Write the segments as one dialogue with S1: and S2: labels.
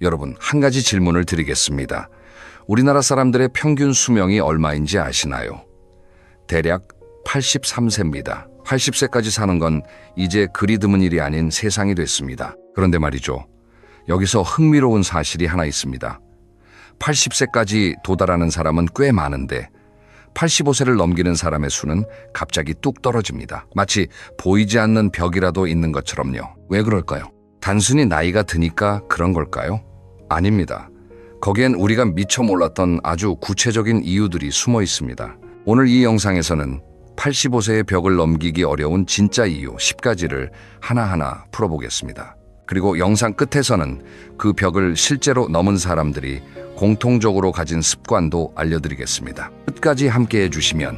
S1: 여러분, 한 가지 질문을 드리겠습니다. 우리나라 사람들의 평균 수명이 얼마인지 아시나요? 대략 83세입니다. 80세까지 사는 건 이제 그리 드문 일이 아닌 세상이 됐습니다. 그런데 말이죠. 여기서 흥미로운 사실이 하나 있습니다. 80세까지 도달하는 사람은 꽤 많은데 85세를 넘기는 사람의 수는 갑자기 뚝 떨어집니다. 마치 보이지 않는 벽이라도 있는 것처럼요. 왜 그럴까요? 단순히 나이가 드니까 그런 걸까요? 아닙니다. 거기엔 우리가 미처 몰랐던 아주 구체적인 이유들이 숨어 있습니다. 오늘 이 영상에서는 85세의 벽을 넘기기 어려운 진짜 이유 10가지를 하나하나 풀어보겠습니다. 그리고 영상 끝에서는 그 벽을 실제로 넘은 사람들이 공통적으로 가진 습관도 알려드리겠습니다. 끝까지 함께 해주시면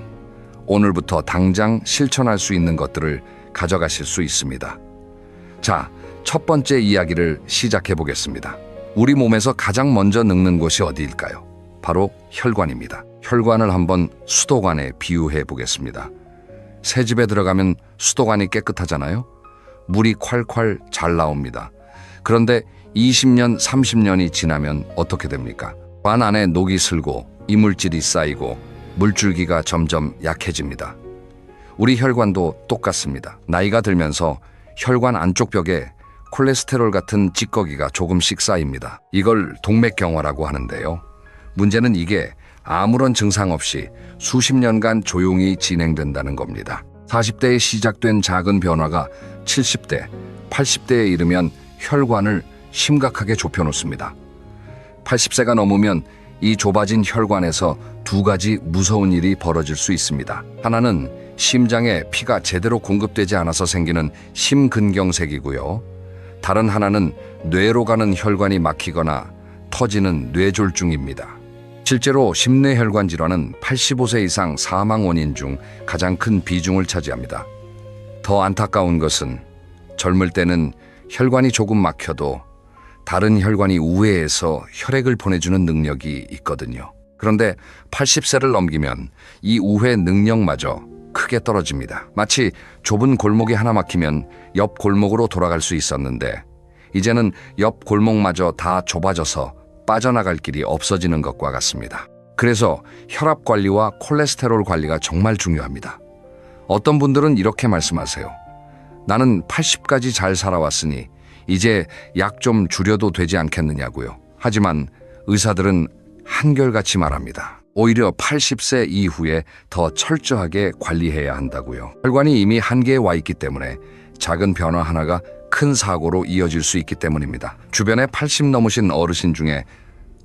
S1: 오늘부터 당장 실천할 수 있는 것들을 가져가실 수 있습니다. 자, 첫 번째 이야기를 시작해 보겠습니다. 우리 몸에서 가장 먼저 늙는 곳이 어디일까요? 바로 혈관입니다. 혈관을 한번 수도관에 비유해 보겠습니다. 새 집에 들어가면 수도관이 깨끗하잖아요. 물이 콸콸 잘 나옵니다. 그런데 20년, 30년이 지나면 어떻게 됩니까? 관 안에 녹이 슬고 이물질이 쌓이고 물줄기가 점점 약해집니다. 우리 혈관도 똑같습니다. 나이가 들면서 혈관 안쪽 벽에 콜레스테롤 같은 찌꺼기가 조금씩 쌓입니다. 이걸 동맥경화라고 하는데요. 문제는 이게 아무런 증상 없이 수십 년간 조용히 진행된다는 겁니다. 40대에 시작된 작은 변화가 70대, 80대에 이르면 혈관을 심각하게 좁혀놓습니다. 80세가 넘으면 이 좁아진 혈관에서 두 가지 무서운 일이 벌어질 수 있습니다. 하나는 심장에 피가 제대로 공급되지 않아서 생기는 심근경색이고요. 다른 하나는 뇌로 가는 혈관이 막히거나 터지는 뇌졸중입니다. 실제로 심뇌혈관 질환은 85세 이상 사망 원인 중 가장 큰 비중을 차지합니다. 더 안타까운 것은 젊을 때는 혈관이 조금 막혀도 다른 혈관이 우회해서 혈액을 보내주는 능력이 있거든요. 그런데 80세를 넘기면 이 우회 능력마저 크게 떨어집니다. 마치 좁은 골목이 하나 막히면 옆 골목으로 돌아갈 수 있었는데 이제는 옆 골목마저 다 좁아져서 빠져나갈 길이 없어지는 것과 같습니다. 그래서 혈압 관리와 콜레스테롤 관리가 정말 중요합니다. 어떤 분들은 이렇게 말씀하세요. 나는 80까지 잘 살아왔으니 이제 약 좀 줄여도 되지 않겠느냐고요. 하지만 의사들은 한결같이 말합니다. 오히려 80세 이후에 더 철저하게 관리해야 한다고요. 혈관이 이미 한계에 와 있기 때문에 작은 변화 하나가 큰 사고로 이어질 수 있기 때문입니다. 주변에 80 넘으신 어르신 중에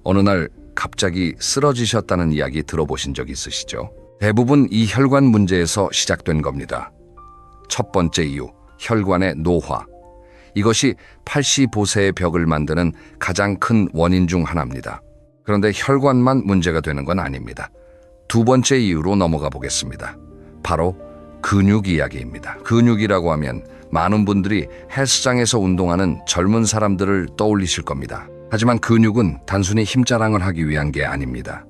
S1: 어느 날 갑자기 쓰러지셨다는 이야기 들어보신 적 있으시죠? 대부분 이 혈관 문제에서 시작된 겁니다. 첫 번째 이유, 혈관의 노화. 이것이 85세의 벽을 만드는 가장 큰 원인 중 하나입니다. 그런데 혈관만 문제가 되는 건 아닙니다. 두 번째 이유로 넘어가 보겠습니다. 바로 근육 이야기입니다. 근육이라고 하면 많은 분들이 헬스장에서 운동하는 젊은 사람들을 떠올리실 겁니다. 하지만 근육은 단순히 힘자랑을 하기 위한 게 아닙니다.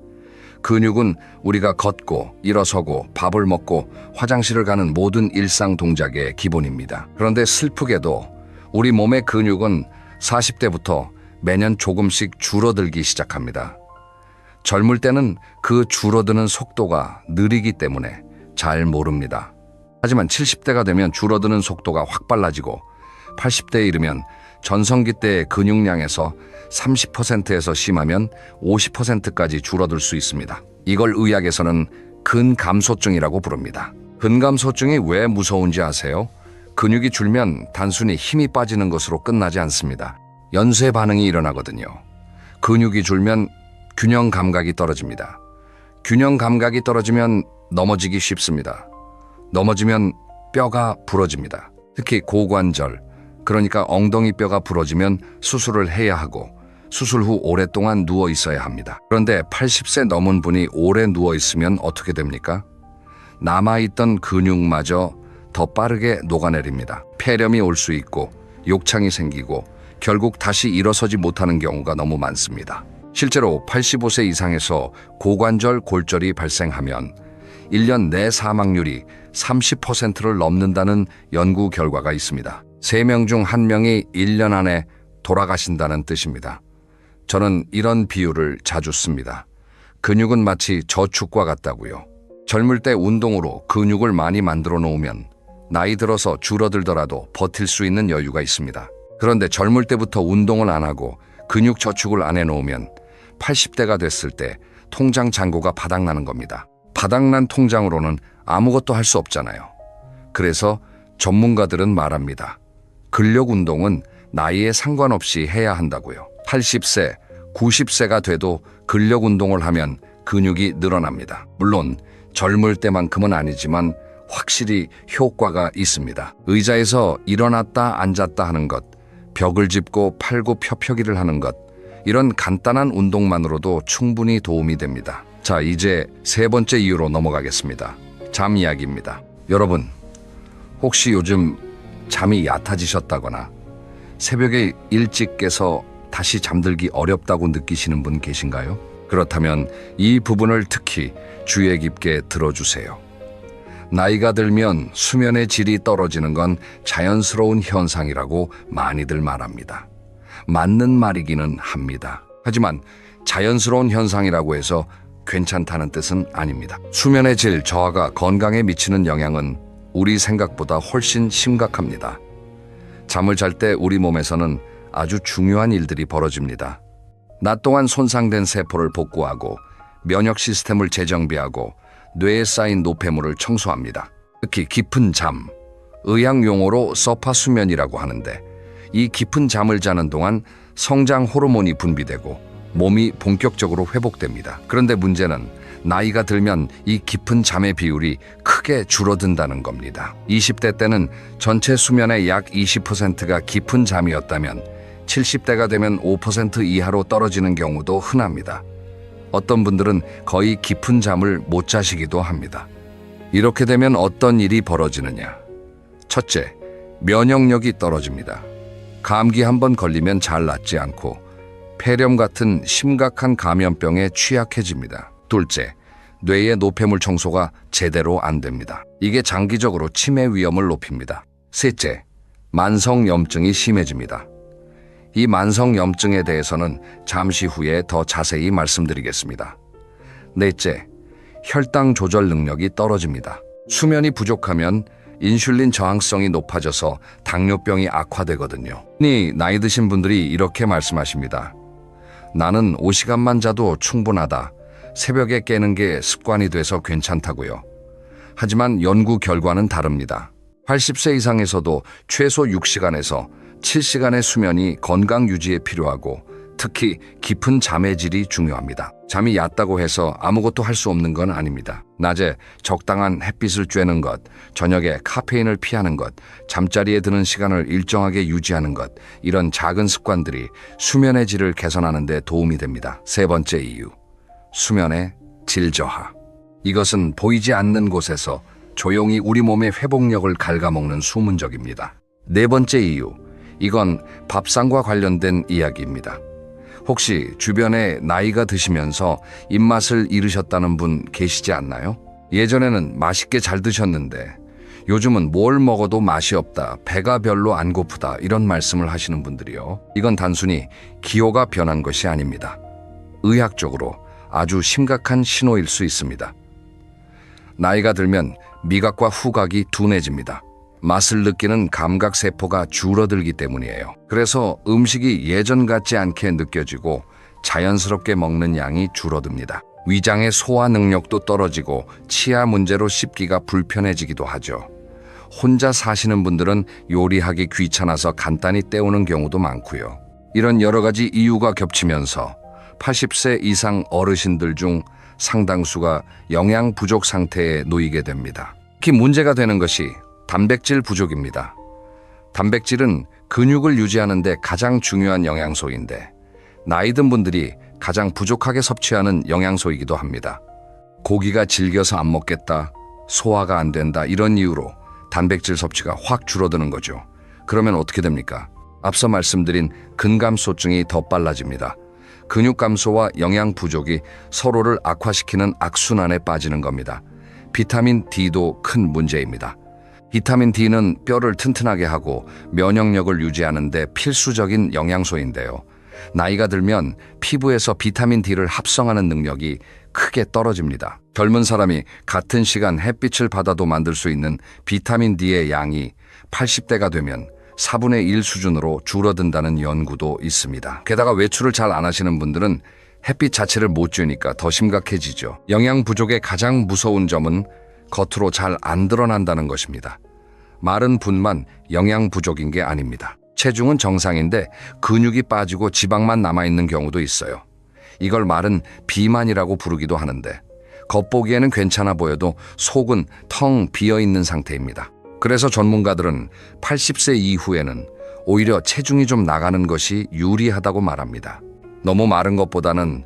S1: 근육은 우리가 걷고 일어서고 밥을 먹고 화장실을 가는 모든 일상 동작의 기본입니다. 그런데 슬프게도 우리 몸의 근육은 40대부터 매년 조금씩 줄어들기 시작합니다. 젊을 때는 그 줄어드는 속도가 느리기 때문에 잘 모릅니다. 하지만 70대가 되면 줄어드는 속도가 확 빨라지고 80대에 이르면 전성기 때의 근육량에서 30%에서 심하면 50%까지 줄어들 수 있습니다. 이걸 의학에서는 근감소증이라고 부릅니다. 근감소증이 왜 무서운지 아세요? 근육이 줄면 단순히 힘이 빠지는 것으로 끝나지 않습니다. 연쇄 반응이 일어나거든요. 근육이 줄면 균형 감각이 떨어집니다. 균형 감각이 떨어지면 넘어지기 쉽습니다. 넘어지면 뼈가 부러집니다. 특히 고관절, 그러니까 엉덩이 뼈가 부러지면 수술을 해야 하고 수술 후 오랫동안 누워 있어야 합니다. 그런데 80세 넘은 분이 오래 누워 있으면 어떻게 됩니까? 남아있던 근육마저 더 빠르게 녹아내립니다. 폐렴이 올 수 있고 욕창이 생기고 결국 다시 일어서지 못하는 경우가 너무 많습니다. 실제로 85세 이상에서 고관절 골절이 발생하면 1년 내 사망률이 30%를 넘는다는 연구 결과가 있습니다. 3명 중 1명이 1년 안에 돌아가신다는 뜻입니다. 저는 이런 비유를 자주 씁니다. 근육은 마치 저축과 같다고요. 젊을 때 운동으로 근육을 많이 만들어 놓으면 나이 들어서 줄어들더라도 버틸 수 있는 여유가 있습니다. 그런데 젊을 때부터 운동을 안 하고 근육 저축을 안 해놓으면 80대가 됐을 때 통장 잔고가 바닥나는 겁니다. 바닥난 통장으로는 아무것도 할 수 없잖아요. 그래서 전문가들은 말합니다. 근력 운동은 나이에 상관없이 해야 한다고요. 80세, 90세가 돼도 근력 운동을 하면 근육이 늘어납니다. 물론 젊을 때만큼은 아니지만 확실히 효과가 있습니다. 의자에서 일어났다 앉았다 하는 것, 벽을 짚고 팔굽혀펴기를 하는 것, 이런 간단한 운동만으로도 충분히 도움이 됩니다. 자, 이제 세 번째 이유로 넘어가겠습니다. 잠 이야기입니다. 여러분, 혹시 요즘 잠이 얕아지셨다거나 새벽에 일찍 깨서 다시 잠들기 어렵다고 느끼시는 분 계신가요? 그렇다면 이 부분을 특히 주의 깊게 들어주세요. 나이가 들면 수면의 질이 떨어지는 건 자연스러운 현상이라고 많이들 말합니다. 맞는 말이기는 합니다. 하지만 자연스러운 현상이라고 해서 괜찮다는 뜻은 아닙니다. 수면의 질 저하가 건강에 미치는 영향은 우리 생각보다 훨씬 심각합니다. 잠을 잘 때 우리 몸에서는 아주 중요한 일들이 벌어집니다. 낮 동안 손상된 세포를 복구하고 면역 시스템을 재정비하고 뇌에 쌓인 노폐물을 청소합니다. 특히 깊은 잠, 의학 용어로 서파 수면이라고 하는데, 이 깊은 잠을 자는 동안 성장 호르몬이 분비되고 몸이 본격적으로 회복됩니다. 그런데 문제는 나이가 들면 이 깊은 잠의 비율이 크게 줄어든다는 겁니다. 20대 때는 전체 수면의 약 20%가 깊은 잠이었다면 70대가 되면 5% 이하로 떨어지는 경우도 흔합니다. 어떤 분들은 거의 깊은 잠을 못 자시기도 합니다. 이렇게 되면 어떤 일이 벌어지느냐? 첫째, 면역력이 떨어집니다. 감기 한번 걸리면 잘 낫지 않고 폐렴 같은 심각한 감염병에 취약해집니다. 둘째, 뇌의 노폐물 청소가 제대로 안 됩니다. 이게 장기적으로 치매 위험을 높입니다. 셋째, 만성염증이 심해집니다. 이 만성염증에 대해서는 잠시 후에 더 자세히 말씀드리겠습니다. 넷째, 혈당 조절 능력이 떨어집니다. 수면이 부족하면 인슐린 저항성이 높아져서 당뇨병이 악화되거든요. 나이 드신 분들이 이렇게 말씀하십니다. 나는 5시간만 자도 충분하다. 새벽에 깨는 게 습관이 돼서 괜찮다고요. 하지만 연구 결과는 다릅니다. 80세 이상에서도 최소 6시간에서 7시간의 수면이 건강 유지에 필요하고 특히 깊은 잠의 질이 중요합니다. 잠이 얕다고 해서 아무것도 할 수 없는 건 아닙니다. 낮에 적당한 햇빛을 쬐는 것, 저녁에 카페인을 피하는 것, 잠자리에 드는 시간을 일정하게 유지하는 것, 이런 작은 습관들이 수면의 질을 개선하는 데 도움이 됩니다. 세 번째 이유, 수면의 질 저하. 이것은 보이지 않는 곳에서 조용히 우리 몸의 회복력을 갉아먹는 수문적입니다. 네 번째 이유, 이건 밥상과 관련된 이야기입니다. 혹시 주변에 나이가 드시면서 입맛을 잃으셨다는 분 계시지 않나요? 예전에는 맛있게 잘 드셨는데 요즘은 뭘 먹어도 맛이 없다, 배가 별로 안 고프다, 이런 말씀을 하시는 분들이요. 이건 단순히 기호가 변한 것이 아닙니다. 의학적으로 아주 심각한 신호일 수 있습니다. 나이가 들면 미각과 후각이 둔해집니다. 맛을 느끼는 감각세포가 줄어들기 때문이에요. 그래서 음식이 예전 같지 않게 느껴지고 자연스럽게 먹는 양이 줄어듭니다. 위장의 소화 능력도 떨어지고 치아 문제로 씹기가 불편해지기도 하죠. 혼자 사시는 분들은 요리하기 귀찮아서 간단히 때우는 경우도 많고요. 이런 여러 가지 이유가 겹치면서 80세 이상 어르신들 중 상당수가 영양 부족 상태에 놓이게 됩니다. 특히 문제가 되는 것이 단백질 부족입니다. 단백질은 근육을 유지하는 데 가장 중요한 영양소인데 나이 든 분들이 가장 부족하게 섭취하는 영양소이기도 합니다. 고기가 질겨서 안 먹겠다, 소화가 안 된다, 이런 이유로 단백질 섭취가 확 줄어드는 거죠. 그러면 어떻게 됩니까? 앞서 말씀드린 근감소증이 더 빨라집니다. 근육 감소와 영양 부족이 서로를 악화시키는 악순환에 빠지는 겁니다. 비타민 D도 큰 문제입니다. 비타민 D는 뼈를 튼튼하게 하고 면역력을 유지하는 데 필수적인 영양소인데요. 나이가 들면 피부에서 비타민 D를 합성하는 능력이 크게 떨어집니다. 젊은 사람이 같은 시간 햇빛을 받아도 만들 수 있는 비타민 D의 양이 80대가 되면 4분의 1 수준으로 줄어든다는 연구도 있습니다. 게다가 외출을 잘 안 하시는 분들은 햇빛 자체를 못 쬐니까 더 심각해지죠. 영양 부족의 가장 무서운 점은 겉으로 잘 안 드러난다는 것입니다. 마른 분만 영양 부족인 게 아닙니다. 체중은 정상인데 근육이 빠지고 지방만 남아있는 경우도 있어요. 이걸 말은 비만이라고 부르기도 하는데 겉보기에는 괜찮아 보여도 속은 텅 비어있는 상태입니다. 그래서 전문가들은 80세 이후에는 오히려 체중이 좀 나가는 것이 유리하다고 말합니다. 너무 마른 것보다는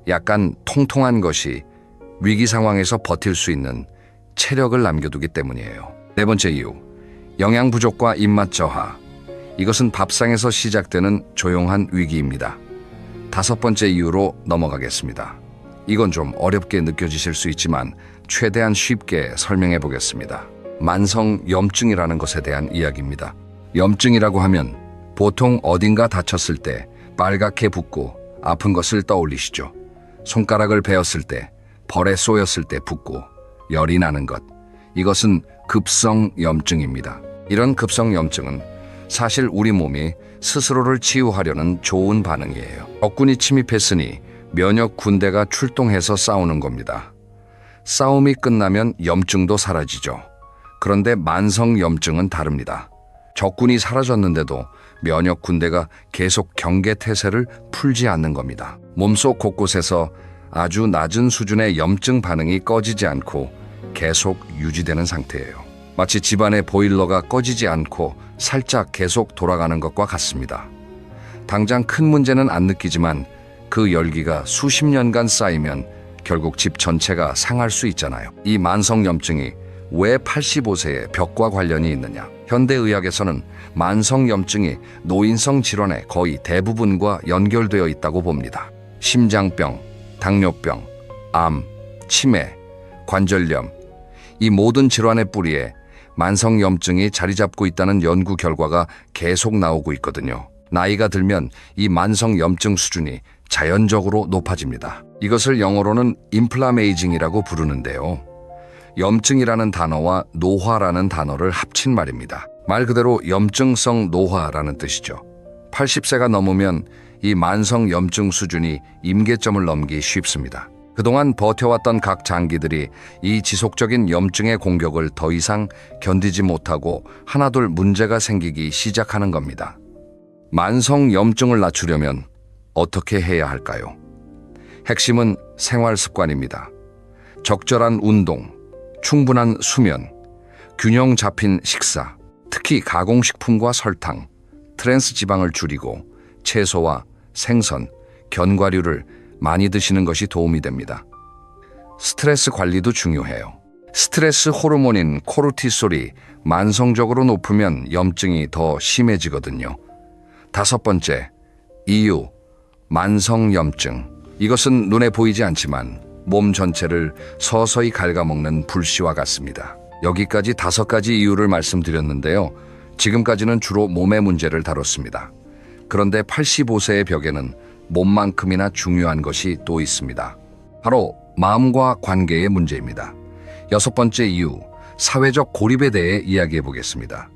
S1: 약간 통통한 것이 위기 상황에서 버틸 수 있는 체력을 남겨두기 때문이에요. 네 번째 이유, 영양 부족과 입맛 저하. 이것은 밥상에서 시작되는 조용한 위기입니다. 다섯 번째 이유로 넘어가겠습니다. 이건 좀 어렵게 느껴지실 수 있지만 최대한 쉽게 설명해 보겠습니다. 만성 염증이라는 것에 대한 이야기입니다. 염증이라고 하면 보통 어딘가 다쳤을 때 빨갛게 붓고 아픈 것을 떠올리시죠. 손가락을 베었을 때, 벌에 쏘였을 때 붓고 열이 나는 것. 이것은 급성 염증입니다. 이런 급성 염증은 사실 우리 몸이 스스로를 치유하려는 좋은 반응이에요. 적군이 침입했으니 면역 군대가 출동해서 싸우는 겁니다. 싸움이 끝나면 염증도 사라지죠. 그런데 만성 염증은 다릅니다. 적군이 사라졌는데도 면역 군대가 계속 경계 태세를 풀지 않는 겁니다. 몸속 곳곳에서 아주 낮은 수준의 염증 반응이 꺼지지 않고 계속 유지되는 상태예요. 마치 집안의 보일러가 꺼지지 않고 살짝 계속 돌아가는 것과 같습니다. 당장 큰 문제는 안 느끼지만 그 열기가 수십 년간 쌓이면 결국 집 전체가 상할 수 있잖아요. 이 만성염증이 왜 85세의 벽과 관련이 있느냐? 현대의학에서는 만성염증이 노인성 질환의 거의 대부분과 연결되어 있다고 봅니다. 심장병, 당뇨병, 암, 치매, 관절염, 이 모든 질환의 뿌리에 만성염증이 자리 잡고 있다는 연구 결과가 계속 나오고 있거든요. 나이가 들면 이 만성염증 수준이 자연적으로 높아집니다. 이것을 영어로는 인플라메이징이라고 부르는데요. 염증이라는 단어와 노화라는 단어를 합친 말입니다. 말 그대로 염증성 노화라는 뜻이죠. 80세가 넘으면 이 만성염증 수준이 임계점을 넘기 쉽습니다. 그동안 버텨왔던 각 장기들이 이 지속적인 염증의 공격을 더 이상 견디지 못하고 하나둘 문제가 생기기 시작하는 겁니다. 만성염증을 낮추려면 어떻게 해야 할까요? 핵심은 생활 습관입니다. 적절한 운동, 충분한 수면, 균형 잡힌 식사, 특히 가공식품과 설탕, 트랜스 지방을 줄이고 채소와 생선, 견과류를 많이 드시는 것이 도움이 됩니다. 스트레스 관리도 중요해요. 스트레스 호르몬인 코르티솔이 만성적으로 높으면 염증이 더 심해지거든요. 다섯 번째, 이유, 만성염증. 이것은 눈에 보이지 않지만 몸 전체를 서서히 갉아먹는 불씨와 같습니다. 여기까지 5가지 이유를 말씀드렸는데요. 지금까지는 주로 몸의 문제를 다뤘습니다. 그런데 85세의 벽에는 몸만큼이나 중요한 것이 또 있습니다. 바로 마음과 관계의 문제입니다. 6번째 이유, 사회적 고립에 대해 이야기해 보겠습니다.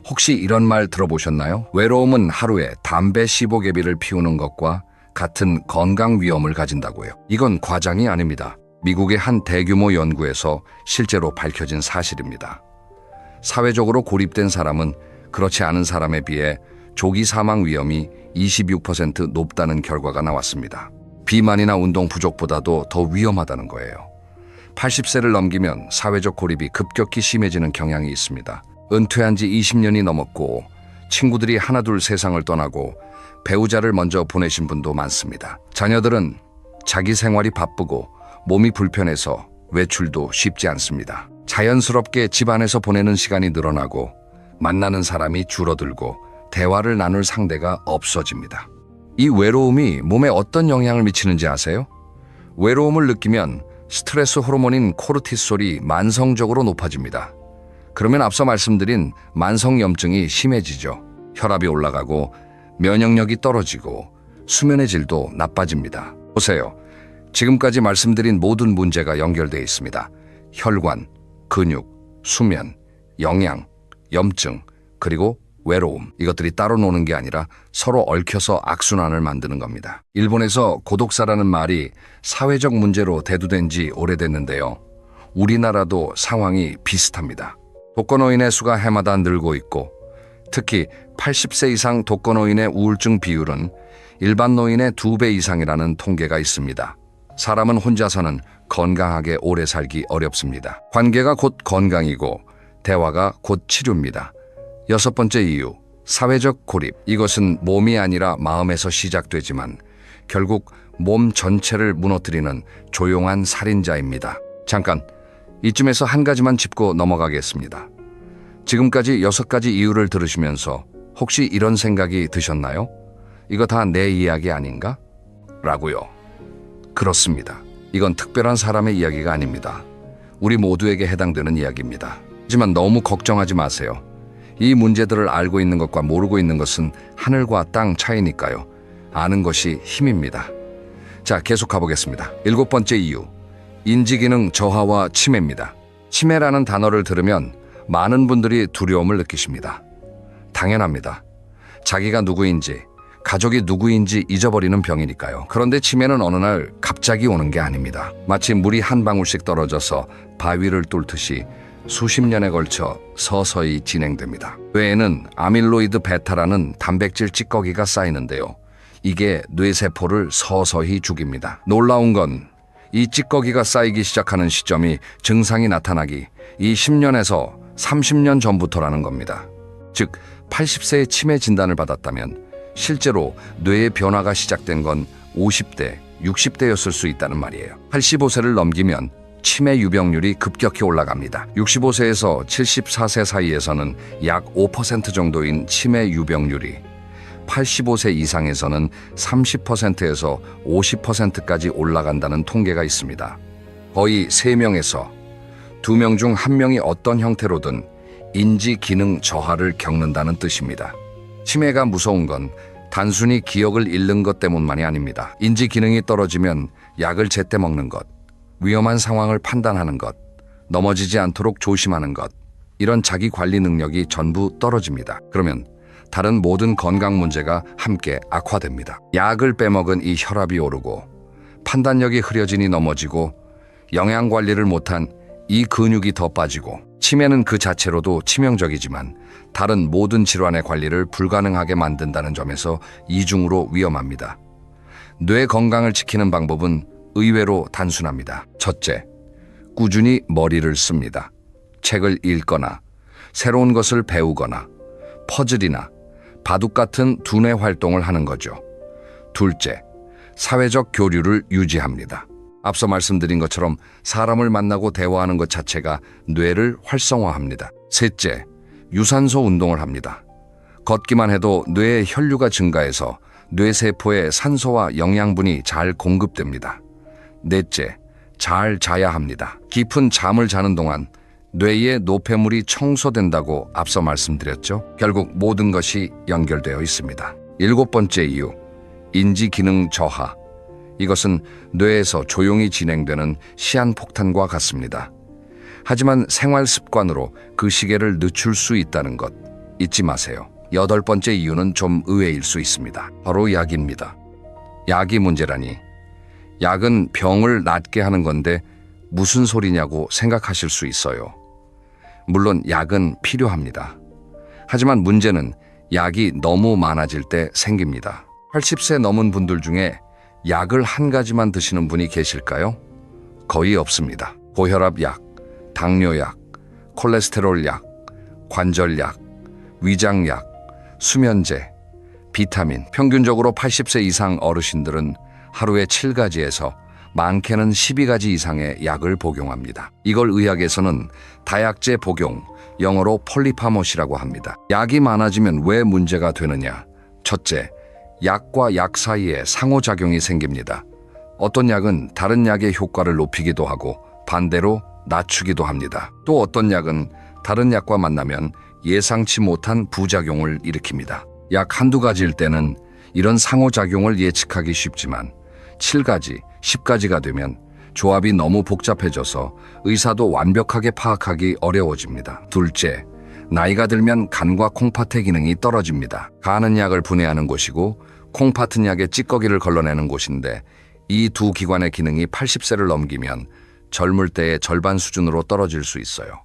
S1: 혹시 이런 말 들어보셨나요? 외로움은 하루에 담배 15개비를 피우는 것과 같은 건강 위험을 가진다고요. 이건 과장이 아닙니다. 미국의 한 대규모 연구에서 실제로 밝혀진 사실입니다. 사회적으로 고립된 사람은 그렇지 않은 사람에 비해 조기 사망 위험이 26% 높다는 결과가 나왔습니다. 비만이나 운동 부족보다도 더 위험하다는 거예요. 80세를 넘기면 사회적 고립이 급격히 심해지는 경향이 있습니다. 은퇴한 지 20년이 넘었고 친구들이 하나둘 세상을 떠나고 배우자를 먼저 보내신 분도 많습니다. 자녀들은 자기 생활이 바쁘고 몸이 불편해서 외출도 쉽지 않습니다. 자연스럽게 집안에서 보내는 시간이 늘어나고 만나는 사람이 줄어들고 대화를 나눌 상대가 없어집니다. 이 외로움이 몸에 어떤 영향을 미치는지 아세요? 외로움을 느끼면 스트레스 호르몬인 코르티솔이 만성적으로 높아집니다. 그러면 앞서 말씀드린 만성염증이 심해지죠. 혈압이 올라가고 면역력이 떨어지고 수면의 질도 나빠집니다. 보세요. 지금까지 말씀드린 모든 문제가 연결되어 있습니다. 혈관, 근육, 수면, 영양, 염증, 그리고 외로움. 이것들이 따로 노는 게 아니라 서로 얽혀서 악순환을 만드는 겁니다. 일본에서 고독사라는 말이 사회적 문제로 대두된 지 오래됐는데요. 우리나라도 상황이 비슷합니다. 독거노인의 수가 해마다 늘고 있고 특히 80세 이상 독거노인의 우울증 비율은 일반 노인의 2배 이상이라는 통계가 있습니다. 사람은 혼자서는 건강하게 오래 살기 어렵습니다. 관계가 곧 건강이고 대화가 곧 치료입니다. 6번째 이유, 사회적 고립. 이것은 몸이 아니라 마음에서 시작되지만 결국 몸 전체를 무너뜨리는 조용한 살인자입니다. 잠깐, 이쯤에서 한 가지만 짚고 넘어가겠습니다. 지금까지 6가지 이유를 들으시면서 혹시 이런 생각이 드셨나요? 이거 다 내 이야기 아닌가? 라고요. 그렇습니다. 이건 특별한 사람의 이야기가 아닙니다. 우리 모두에게 해당되는 이야기입니다. 하지만 너무 걱정하지 마세요. 이 문제들을 알고 있는 것과 모르고 있는 것은 하늘과 땅 차이니까요. 아는 것이 힘입니다. 자, 계속 가보겠습니다. 7번째 이유, 인지기능 저하와 치매입니다. 치매라는 단어를 들으면 많은 분들이 두려움을 느끼십니다. 당연합니다. 자기가 누구인지, 가족이 누구인지 잊어버리는 병이니까요. 그런데 치매는 어느 날 갑자기 오는 게 아닙니다. 마치 물이 한 방울씩 떨어져서 바위를 뚫듯이 수십 년에 걸쳐 서서히 진행됩니다. 뇌에는 아밀로이드 베타라는 단백질 찌꺼기가 쌓이는데요. 이게 뇌세포를 서서히 죽입니다. 놀라운 건 이 찌꺼기가 쌓이기 시작하는 시점이 증상이 나타나기 이 10년에서 30년 전부터라는 겁니다. 즉 80세에 치매 진단을 받았다면 실제로 뇌의 변화가 시작된 건 50대, 60대였을 수 있다는 말이에요. 85세를 넘기면 치매 유병률이 급격히 올라갑니다. 65세에서 74세 사이에서는 약 5% 정도인 치매 유병률이 85세 이상에서는 30%에서 50%까지 올라간다는 통계가 있습니다. 거의 3명에서 2명 중 1명이 어떤 형태로든 인지 기능 저하를 겪는다는 뜻입니다. 치매가 무서운 건 단순히 기억을 잃는 것 때문만이 아닙니다. 인지 기능이 떨어지면 약을 제때 먹는 것, 위험한 상황을 판단하는 것, 넘어지지 않도록 조심하는 것, 이런 자기 관리 능력이 전부 떨어집니다. 그러면 다른 모든 건강 문제가 함께 악화됩니다. 약을 빼먹은 이 혈압이 오르고 판단력이 흐려지니 넘어지고 영양 관리를 못한 이 근육이 더 빠지고 치매는 그 자체로도 치명적이지만 다른 모든 질환의 관리를 불가능하게 만든다는 점에서 이중으로 위험합니다. 뇌 건강을 지키는 방법은 의외로 단순합니다. 첫째, 꾸준히 머리를 씁니다. 책을 읽거나 새로운 것을 배우거나 퍼즐이나 바둑 같은 두뇌 활동을 하는 거죠. 둘째, 사회적 교류를 유지합니다. 앞서 말씀드린 것처럼 사람을 만나고 대화하는 것 자체가 뇌를 활성화합니다. 셋째, 유산소 운동을 합니다. 걷기만 해도 뇌의 혈류가 증가해서 뇌세포에 산소와 영양분이 잘 공급됩니다. 넷째, 잘 자야 합니다. 깊은 잠을 자는 동안 뇌의 노폐물이 청소된다고 앞서 말씀드렸죠. 결국 모든 것이 연결되어 있습니다. 7번째 이유, 인지기능 저하. 이것은 뇌에서 조용히 진행되는 시한폭탄과 같습니다. 하지만 생활 습관으로 그 시계를 늦출 수 있다는 것 잊지 마세요. 8번째 이유는 좀 의외일 수 있습니다. 바로 약입니다. 약이 문제라니. 약은 병을 낫게 하는 건데 무슨 소리냐고 생각하실 수 있어요. 물론 약은 필요합니다. 하지만 문제는 약이 너무 많아질 때 생깁니다. 80세 넘은 분들 중에 약을 한 가지만 드시는 분이 계실까요? 거의 없습니다. 고혈압 약, 당뇨약, 콜레스테롤 약, 관절 약, 위장 약, 수면제, 비타민. 평균적으로 80세 이상 어르신들은 하루에 7가지에서 많게는 12가지 이상의 약을 복용합니다. 이걸 의학에서는 다약제 복용, 영어로 폴리파모시라고 합니다. 약이 많아지면 왜 문제가 되느냐? 첫째, 약과 약 사이에 상호작용이 생깁니다. 어떤 약은 다른 약의 효과를 높이기도 하고 반대로 낮추기도 합니다. 또 어떤 약은 다른 약과 만나면 예상치 못한 부작용을 일으킵니다. 약 한두 가지일 때는 이런 상호작용을 예측하기 쉽지만 7가지, 10가지가 되면 조합이 너무 복잡해져서 의사도 완벽하게 파악하기 어려워집니다. 둘째, 나이가 들면 간과 콩팥의 기능이 떨어집니다. 간은 약을 분해하는 곳이고 콩팥은 약의 찌꺼기를 걸러내는 곳인데 이 두 기관의 기능이 80세를 넘기면 젊을 때의 절반 수준으로 떨어질 수 있어요.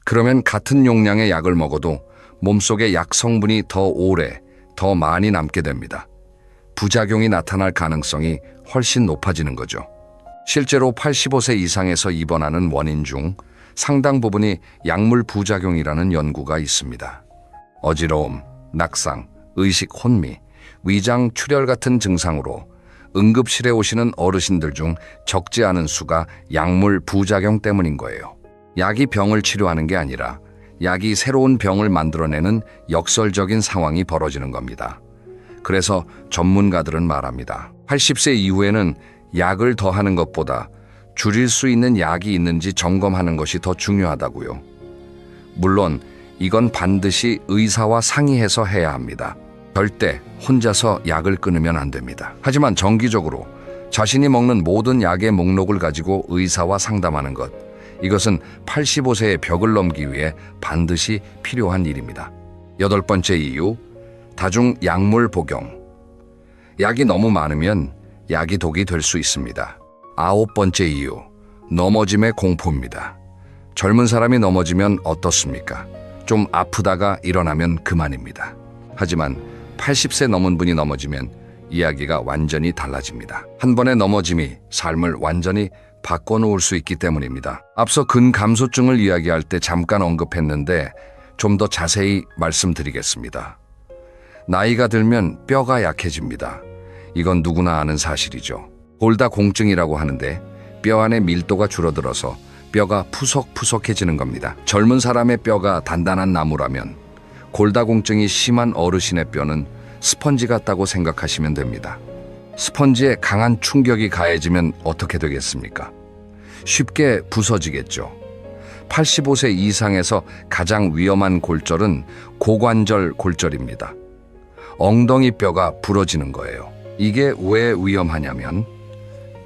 S1: 그러면 같은 용량의 약을 먹어도 몸속의 약 성분이 더 오래, 더 많이 남게 됩니다. 부작용이 나타날 가능성이 훨씬 높아지는 거죠. 실제로 85세 이상에서 입원하는 원인 중 상당 부분이 약물 부작용이라는 연구가 있습니다. 어지러움, 낙상, 의식 혼미, 위장 출혈 같은 증상으로 응급실에 오시는 어르신들 중 적지 않은 수가 약물 부작용 때문인 거예요. 약이 병을 치료하는 게 아니라 약이 새로운 병을 만들어내는 역설적인 상황이 벌어지는 겁니다. 그래서 전문가들은 말합니다. 80세 이후에는 약을 더하는 것보다 줄일 수 있는 약이 있는지 점검하는 것이 더 중요하다고요. 물론 이건 반드시 의사와 상의해서 해야 합니다. 절대 혼자서 약을 끊으면 안 됩니다. 하지만 정기적으로 자신이 먹는 모든 약의 목록을 가지고 의사와 상담하는 것, 이것은 85세의 벽을 넘기 위해 반드시 필요한 일입니다. 8번째 이유, 다중 약물 복용. 약이 너무 많으면 약이 독이 될 수 있습니다. 9번째 이유, 넘어짐의 공포입니다. 젊은 사람이 넘어지면 어떻습니까? 좀 아프다가 일어나면 그만입니다. 하지만 80세 넘은 분이 넘어지면 이야기가 완전히 달라집니다. 한 번의 넘어짐이 삶을 완전히 바꿔놓을 수 있기 때문입니다. 앞서 근감소증을 이야기할 때 잠깐 언급했는데 좀 더 자세히 말씀드리겠습니다. 나이가 들면 뼈가 약해집니다. 이건 누구나 아는 사실이죠. 골다공증이라고 하는데 뼈 안의 밀도가 줄어들어서 뼈가 푸석푸석해지는 겁니다. 젊은 사람의 뼈가 단단한 나무라면 골다공증이 심한 어르신의 뼈는 스펀지 같다고 생각하시면 됩니다. 스펀지에 강한 충격이 가해지면 어떻게 되겠습니까? 쉽게 부서지겠죠. 85세 이상에서 가장 위험한 골절은 고관절 골절입니다. 엉덩이 뼈가 부러지는 거예요. 이게 왜 위험하냐면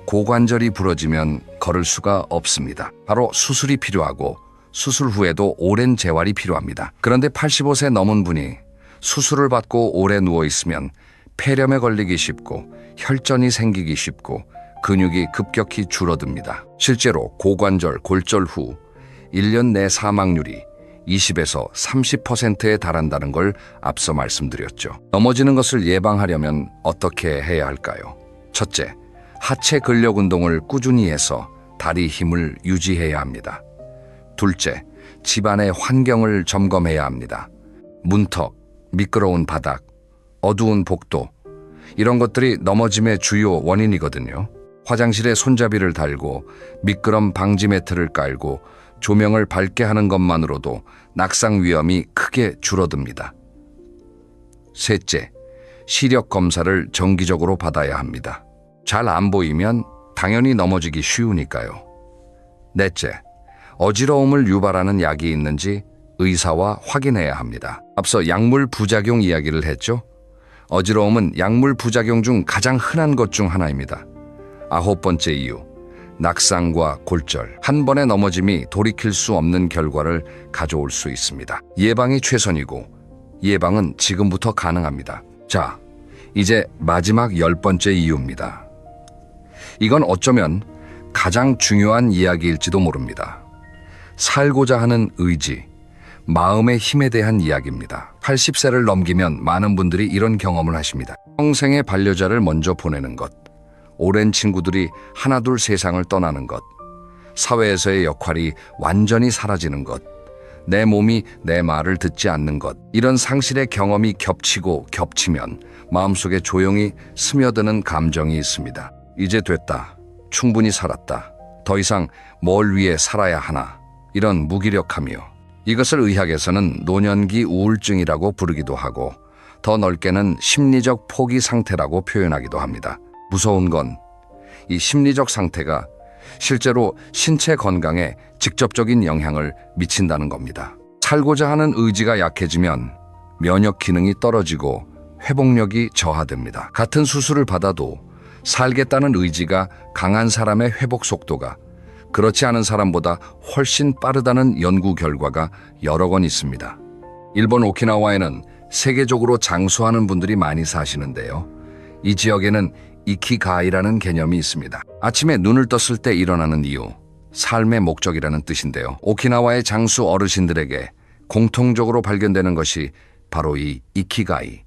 S1: 고관절이 부러지면 걸을 수가 없습니다. 바로 수술이 필요하고 수술 후에도 오랜 재활이 필요합니다. 그런데 85세 넘은 분이 수술을 받고 오래 누워 있으면 폐렴에 걸리기 쉽고 혈전이 생기기 쉽고 근육이 급격히 줄어듭니다. 실제로 고관절 골절 후 1년 내 사망률이 20에서 30%에 달한다는 걸 앞서 말씀드렸죠. 넘어지는 것을 예방하려면 어떻게 해야 할까요? 첫째, 하체 근력 운동을 꾸준히 해서 다리 힘을 유지해야 합니다. 둘째, 집안의 환경을 점검해야 합니다. 문턱, 미끄러운 바닥, 어두운 복도, 이런 것들이 넘어짐의 주요 원인이거든요. 화장실에 손잡이를 달고 미끄럼 방지 매트를 깔고 조명을 밝게 하는 것만으로도 낙상 위험이 크게 줄어듭니다. 셋째, 시력 검사를 정기적으로 받아야 합니다. 잘 안 보이면 당연히 넘어지기 쉬우니까요. 넷째, 어지러움을 유발하는 약이 있는지 의사와 확인해야 합니다. 앞서 약물 부작용 이야기를 했죠? 어지러움은 약물 부작용 중 가장 흔한 것 중 하나입니다. 9번째 이유, 낙상과 골절. 한 번의 넘어짐이 돌이킬 수 없는 결과를 가져올 수 있습니다. 예방이 최선이고 예방은 지금부터 가능합니다. 자, 이제 마지막 10번째 이유입니다. 이건 어쩌면 가장 중요한 이야기일지도 모릅니다. 살고자 하는 의지, 마음의 힘에 대한 이야기입니다. 80세를 넘기면 많은 분들이 이런 경험을 하십니다. 평생의 반려자를 먼저 보내는 것, 오랜 친구들이 하나둘 세상을 떠나는 것, 사회에서의 역할이 완전히 사라지는 것, 내 몸이 내 말을 듣지 않는 것, 이런 상실의 경험이 겹치고 겹치면 마음속에 조용히 스며드는 감정이 있습니다. 이제 됐다. 충분히 살았다. 더 이상 뭘 위해 살아야 하나. 이런 무기력함이요. 이것을 의학에서는 노년기 우울증이라고 부르기도 하고 더 넓게는 심리적 포기 상태라고 표현하기도 합니다. 무서운 건 이 심리적 상태가 실제로 신체 건강에 직접적인 영향을 미친다는 겁니다. 살고자 하는 의지가 약해지면 면역 기능이 떨어지고 회복력이 저하됩니다. 같은 수술을 받아도 살겠다는 의지가 강한 사람의 회복 속도가 그렇지 않은 사람보다 훨씬 빠르다는 연구 결과가 여러 건 있습니다. 일본 오키나와에는 세계적으로 장수하는 분들이 많이 사시는데요. 이 지역에는 이키가이라는 개념이 있습니다. 아침에 눈을 떴을 때 일어나는 이유, 삶의 목적이라는 뜻인데요. 오키나와의 장수 어르신들에게 공통적으로 발견되는 것이 바로 이 이키가이,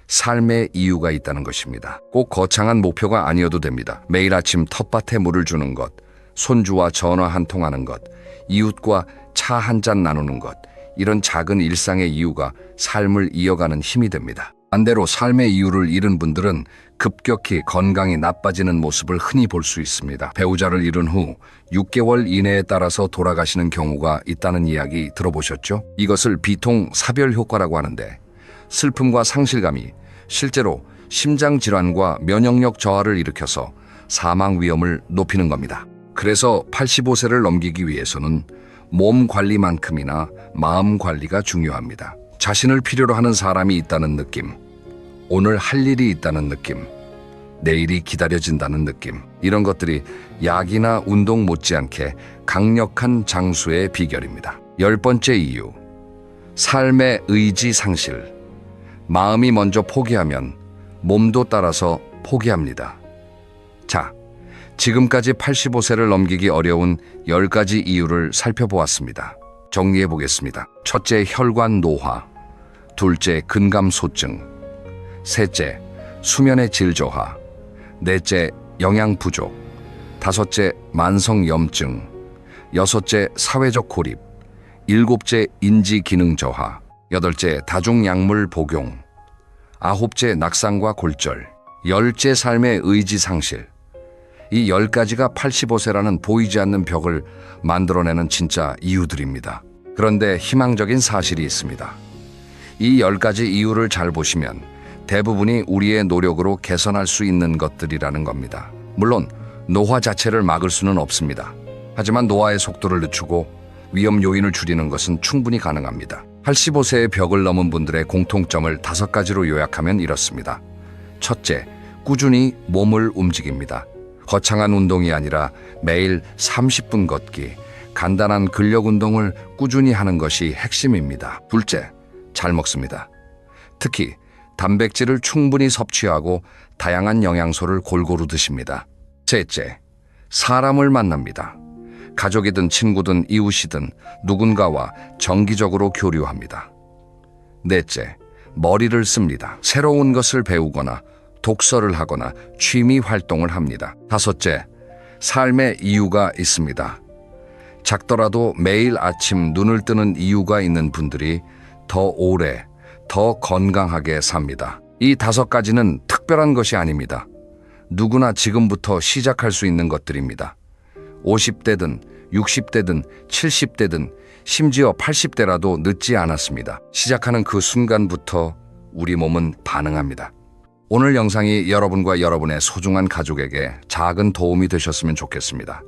S1: 삶의 이유가 있다는 것입니다. 꼭 거창한 목표가 아니어도 됩니다. 매일 아침 텃밭에 물을 주는 것, 손주와 전화 한 통하는 것, 이웃과 차 한 잔 나누는 것, 이런 작은 일상의 이유가 삶을 이어가는 힘이 됩니다. 반대로 삶의 이유를 잃은 분들은 급격히 건강이 나빠지는 모습을 흔히 볼 수 있습니다. 배우자를 잃은 후 6개월 이내에 따라서 돌아가시는 경우가 있다는 이야기 들어보셨죠? 이것을 비통 사별 효과라고 하는데 슬픔과 상실감이 실제로 심장질환과 면역력 저하를 일으켜서 사망 위험을 높이는 겁니다. 그래서 85세를 넘기기 위해서는 몸 관리만큼이나 마음 관리가 중요합니다. 자신을 필요로 하는 사람이 있다는 느낌, 오늘 할 일이 있다는 느낌, 내일이 기다려진다는 느낌, 이런 것들이 약이나 운동 못지않게 강력한 장수의 비결입니다. 10번째 이유, 삶의 의지 상실. 마음이 먼저 포기하면 몸도 따라서 포기합니다. 자, 지금까지 85세를 넘기기 어려운 10가지 이유를 살펴보았습니다. 정리해 보겠습니다. 첫째, 혈관 노화. 둘째, 근감소증. 셋째, 수면의 질 저하. 넷째, 영양 부족. 다섯째, 만성 염증. 여섯째, 사회적 고립. 일곱째, 인지 기능 저하. 여덟째, 다중약물 복용. 아홉째, 낙상과 골절. 열째, 삶의 의지 상실. 이 10가지가 85세라는 보이지 않는 벽을 만들어내는 진짜 이유들입니다. 그런데 희망적인 사실이 있습니다. 이 10가지 이유를 잘 보시면 대부분이 우리의 노력으로 개선할 수 있는 것들이라는 겁니다. 물론 노화 자체를 막을 수는 없습니다. 하지만 노화의 속도를 늦추고 위험 요인을 줄이는 것은 충분히 가능합니다. 85세의 벽을 넘은 분들의 공통점을 5가지로 요약하면 이렇습니다. 첫째, 꾸준히 몸을 움직입니다. 거창한 운동이 아니라 매일 30분 걷기, 간단한 근력 운동을 꾸준히 하는 것이 핵심입니다. 둘째, 잘 먹습니다. 특히 단백질을 충분히 섭취하고 다양한 영양소를 골고루 드십니다. 셋째, 사람을 만납니다. 가족이든 친구든 이웃이든 누군가와 정기적으로 교류합니다. 넷째, 머리를 씁니다. 새로운 것을 배우거나 독서를 하거나 취미 활동을 합니다. 다섯째, 삶의 이유가 있습니다. 작더라도 매일 아침 눈을 뜨는 이유가 있는 분들이 더 오래, 더 건강하게 삽니다. 이 5가지는 특별한 것이 아닙니다. 누구나 지금부터 시작할 수 있는 것들입니다. 50대든 60대든 70대든 심지어 80대라도 늦지 않았습니다. 시작하는 그 순간부터 우리 몸은 반응합니다. 오늘 영상이 여러분과 여러분의 소중한 가족에게 작은 도움이 되셨으면 좋겠습니다.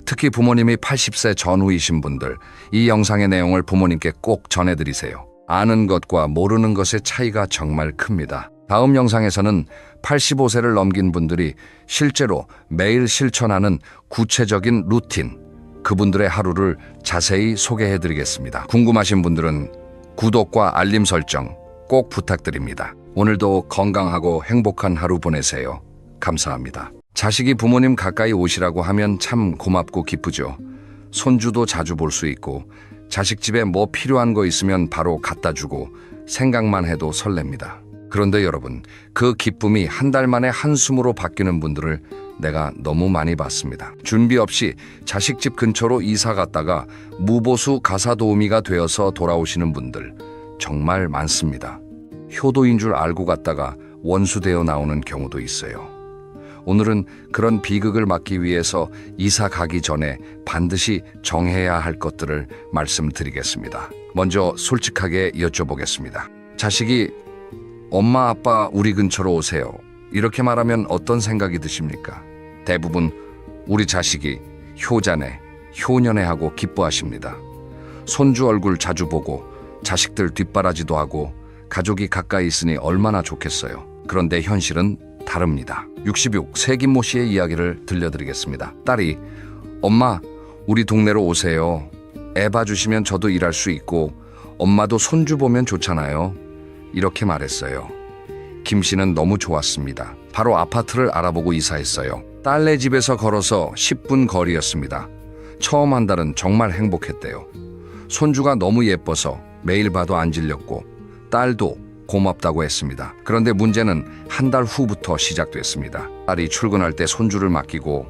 S1: 특히 부모님이 80세 전후이신 분들, 이 영상의 내용을 부모님께 꼭 전해드리세요. 아는 것과 모르는 것의 차이가 정말 큽니다. 다음 영상에서는 85세를 넘긴 분들이 실제로 매일 실천하는 구체적인 루틴, 그분들의 하루를 자세히 소개해드리겠습니다. 궁금하신 분들은 구독과 알림 설정 꼭 부탁드립니다. 오늘도 건강하고 행복한 하루 보내세요. 감사합니다. 자식이 부모님 가까이 오시라고 하면 참 고맙고 기쁘죠. 손주도 자주 볼 수 있고 자식 집에 뭐 필요한 거 있으면 바로 갖다 주고 생각만 해도 설렙니다. 그런데 여러분, 그 기쁨이 한 달 만에 한숨으로 바뀌는 분들을 내가 너무 많이 봤습니다. 준비 없이 자식 집 근처로 이사 갔다가 무보수 가사 도우미가 되어서 돌아오시는 분들 정말 많습니다. 효도인 줄 알고 갔다가 원수되어 나오는 경우도 있어요. 오늘은 그런 비극을 막기 위해서 이사 가기 전에 반드시 정해야 할 것들을 말씀드리겠습니다. 먼저 솔직하게 여쭤보겠습니다. 자식이 엄마 아빠 우리 근처로 오세요, 이렇게 말하면 어떤 생각이 드십니까? 대부분 우리 자식이 효자네, 효녀네 하고 기뻐하십니다. 손주 얼굴 자주 보고 자식들 뒷바라지도 하고 가족이 가까이 있으니 얼마나 좋겠어요. 그런데 현실은 다릅니다. 66 세김모 씨의 이야기를 들려드리겠습니다. 딸이 엄마 우리 동네로 오세요. 애 봐주시면 저도 일할 수 있고 엄마도 손주 보면 좋잖아요. 이렇게 말했어요. 김 씨는 너무 좋았습니다. 바로 아파트를 알아보고 이사했어요. 딸네 집에서 걸어서 10분 거리였습니다. 처음 한 달은 정말 행복했대요. 손주가 너무 예뻐서 매일 봐도 안 질렸고 딸도 고맙다고 했습니다. 그런데 문제는 한 달 후부터 시작됐습니다. 딸이 출근할 때 손주를 맡기고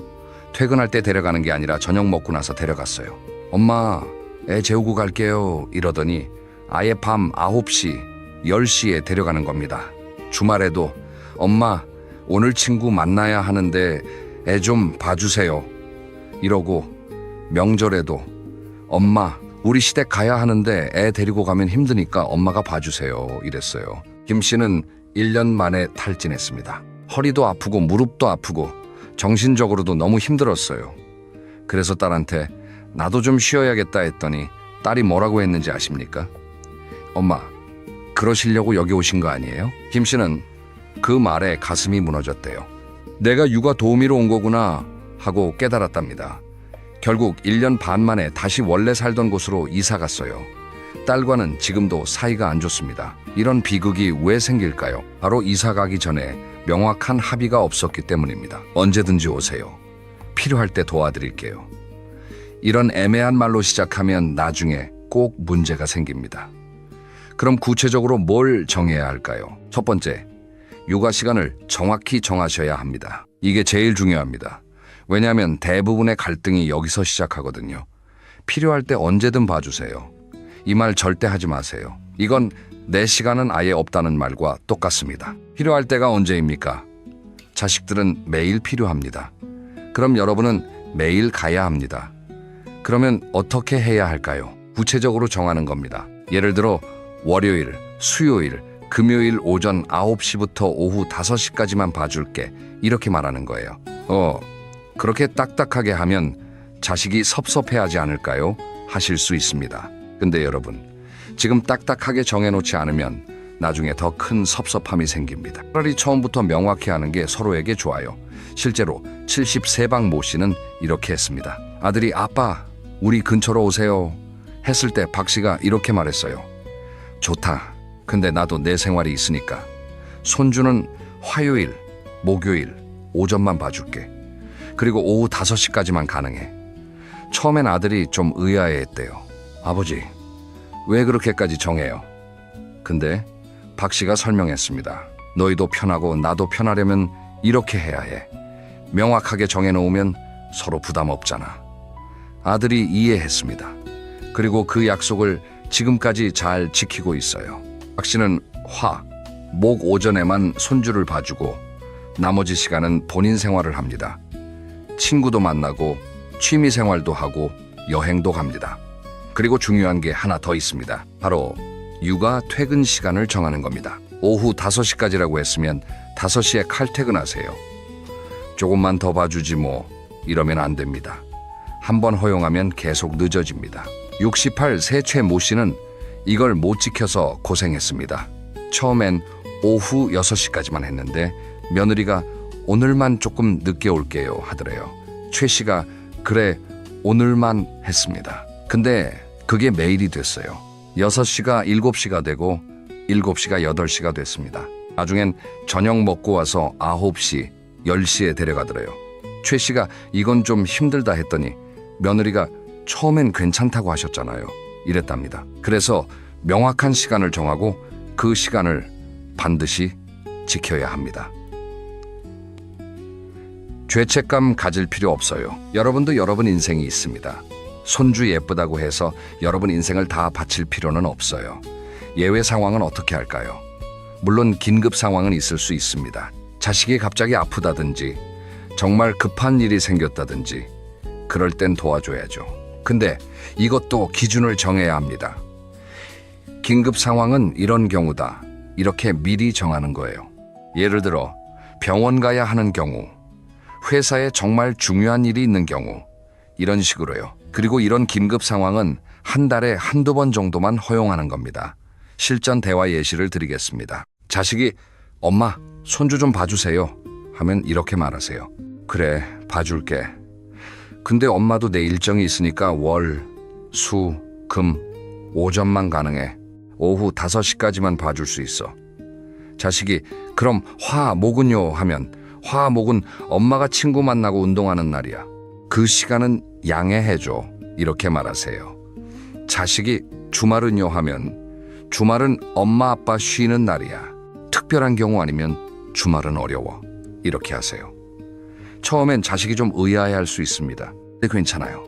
S1: 퇴근할 때 데려가는 게 아니라 저녁 먹고 나서 데려갔어요. 엄마, 애 재우고 갈게요. 이러더니 아예 밤 9시, 10시에 데려가는 겁니다. 주말에도 엄마, 오늘 친구 만나야 하는데 애 좀 봐주세요. 이러고 명절에도 엄마, 우리 시댁 가야 하는데 애 데리고 가면 힘드니까 엄마가 봐주세요. 이랬어요. 김 씨는 1년 만에 탈진했습니다. 허리도 아프고 무릎도 아프고 정신적으로도 너무 힘들었어요. 그래서 딸한테 나도 좀 쉬어야겠다 했더니 딸이 뭐라고 했는지 아십니까? 엄마, 그러시려고 여기 오신 거 아니에요? 김 씨는 그 말에 가슴이 무너졌대요. 내가 육아 도우미로 온 거구나 하고 깨달았답니다. 결국 1년 반 만에 다시 원래 살던 곳으로 이사 갔어요. 딸과는 지금도 사이가 안 좋습니다. 이런 비극이 왜 생길까요? 바로 이사 가기 전에 명확한 합의가 없었기 때문입니다. 언제든지 오세요. 필요할 때 도와드릴게요. 이런 애매한 말로 시작하면 나중에 꼭 문제가 생깁니다. 그럼 구체적으로 뭘 정해야 할까요? 첫 번째, 육아 시간을 정확히 정하셔야 합니다. 이게 제일 중요합니다. 왜냐하면 대부분의 갈등이 여기서 시작하거든요. 필요할 때 언제든 봐주세요. 이 말 절대 하지 마세요. 이건 내 시간은 아예 없다는 말과 똑같습니다. 필요할 때가 언제입니까? 자식들은 매일 필요합니다. 그럼 여러분은 매일 가야 합니다. 그러면 어떻게 해야 할까요? 구체적으로 정하는 겁니다. 예를 들어 월요일, 수요일, 금요일 오전 9시부터 오후 5시까지만 봐줄게. 이렇게 말하는 거예요. 그렇게 딱딱하게 하면 자식이 섭섭해하지 않을까요? 하실 수 있습니다. 근데 여러분, 지금 딱딱하게 정해놓지 않으면 나중에 더 큰 섭섭함이 생깁니다. 차라리 처음부터 명확히 하는 게 서로에게 좋아요. 실제로 73방 모 씨는 이렇게 했습니다. 아들이 아빠, 우리 근처로 오세요. 했을 때 박 씨가 이렇게 말했어요. 좋다. 근데 나도 내 생활이 있으니까. 손주는 화요일, 목요일, 오전만 봐줄게. 그리고 오후 5시까지만 가능해. 처음엔 아들이 좀 의아해했대요. 아버지, 왜 그렇게까지 정해요? 근데 박 씨가 설명했습니다. 너희도 편하고 나도 편하려면 이렇게 해야 해. 명확하게 정해놓으면 서로 부담 없잖아. 아들이 이해했습니다. 그리고 그 약속을 지금까지 잘 지키고 있어요. 박 씨는 화, 목 오전에만 손주를 봐주고 나머지 시간은 본인 생활을 합니다. 친구도 만나고 취미 생활도 하고 여행도 갑니다. 그리고 중요한 게 하나 더 있습니다. 바로 육아 퇴근 시간을 정하는 겁니다. 오후 5시까지라고 했으면 5시에 칼퇴근하세요. 조금만 더 봐주지 뭐 이러면 안 됩니다. 한번 허용하면 계속 늦어집니다. 68 세최 모 씨는 이걸 못 지켜서 고생했습니다. 처음엔 오후 6시까지만 했는데 며느리가 오늘만 조금 늦게 올게요 하더래요. 최 씨가 그래 오늘만 했습니다. 근데 그게 매일이 됐어요. 6시가 7시가 되고 7시가 8시가 됐습니다. 나중엔 저녁 먹고 와서 9시, 10시에 데려가더래요. 최 씨가 이건 좀 힘들다 했더니 며느리가 처음엔 괜찮다고 하셨잖아요. 이랬답니다. 그래서 명확한 시간을 정하고 그 시간을 반드시 지켜야 합니다. 죄책감 가질 필요 없어요. 여러분도 여러분 인생이 있습니다. 손주 예쁘다고 해서 여러분 인생을 다 바칠 필요는 없어요. 예외 상황은 어떻게 할까요? 물론 긴급 상황은 있을 수 있습니다. 자식이 갑자기 아프다든지 정말 급한 일이 생겼다든지 그럴 땐 도와줘야죠. 근데 이것도 기준을 정해야 합니다. 긴급 상황은 이런 경우다. 이렇게 미리 정하는 거예요. 예를 들어 병원 가야 하는 경우, 회사에 정말 중요한 일이 있는 경우, 이런 식으로요. 그리고 이런 긴급 상황은 한 달에 한두 번 정도만 허용하는 겁니다. 실전 대화 예시를 드리겠습니다. 자식이 엄마, 손주 좀 봐주세요 하면 이렇게 말하세요. 그래, 봐줄게. 근데 엄마도 내 일정이 있으니까 월, 수, 금, 오전만 가능해. 오후 5시까지만 봐줄 수 있어. 자식이 그럼 화, 목은요 하면 화, 목은 엄마가 친구 만나고 운동하는 날이야. 그 시간은 양해해줘. 이렇게 말하세요. 자식이 주말은요 하면 주말은 엄마 아빠 쉬는 날이야. 특별한 경우 아니면 주말은 어려워. 이렇게 하세요. 처음엔 자식이 좀 의아해할 수 있습니다. 근데 괜찮아요.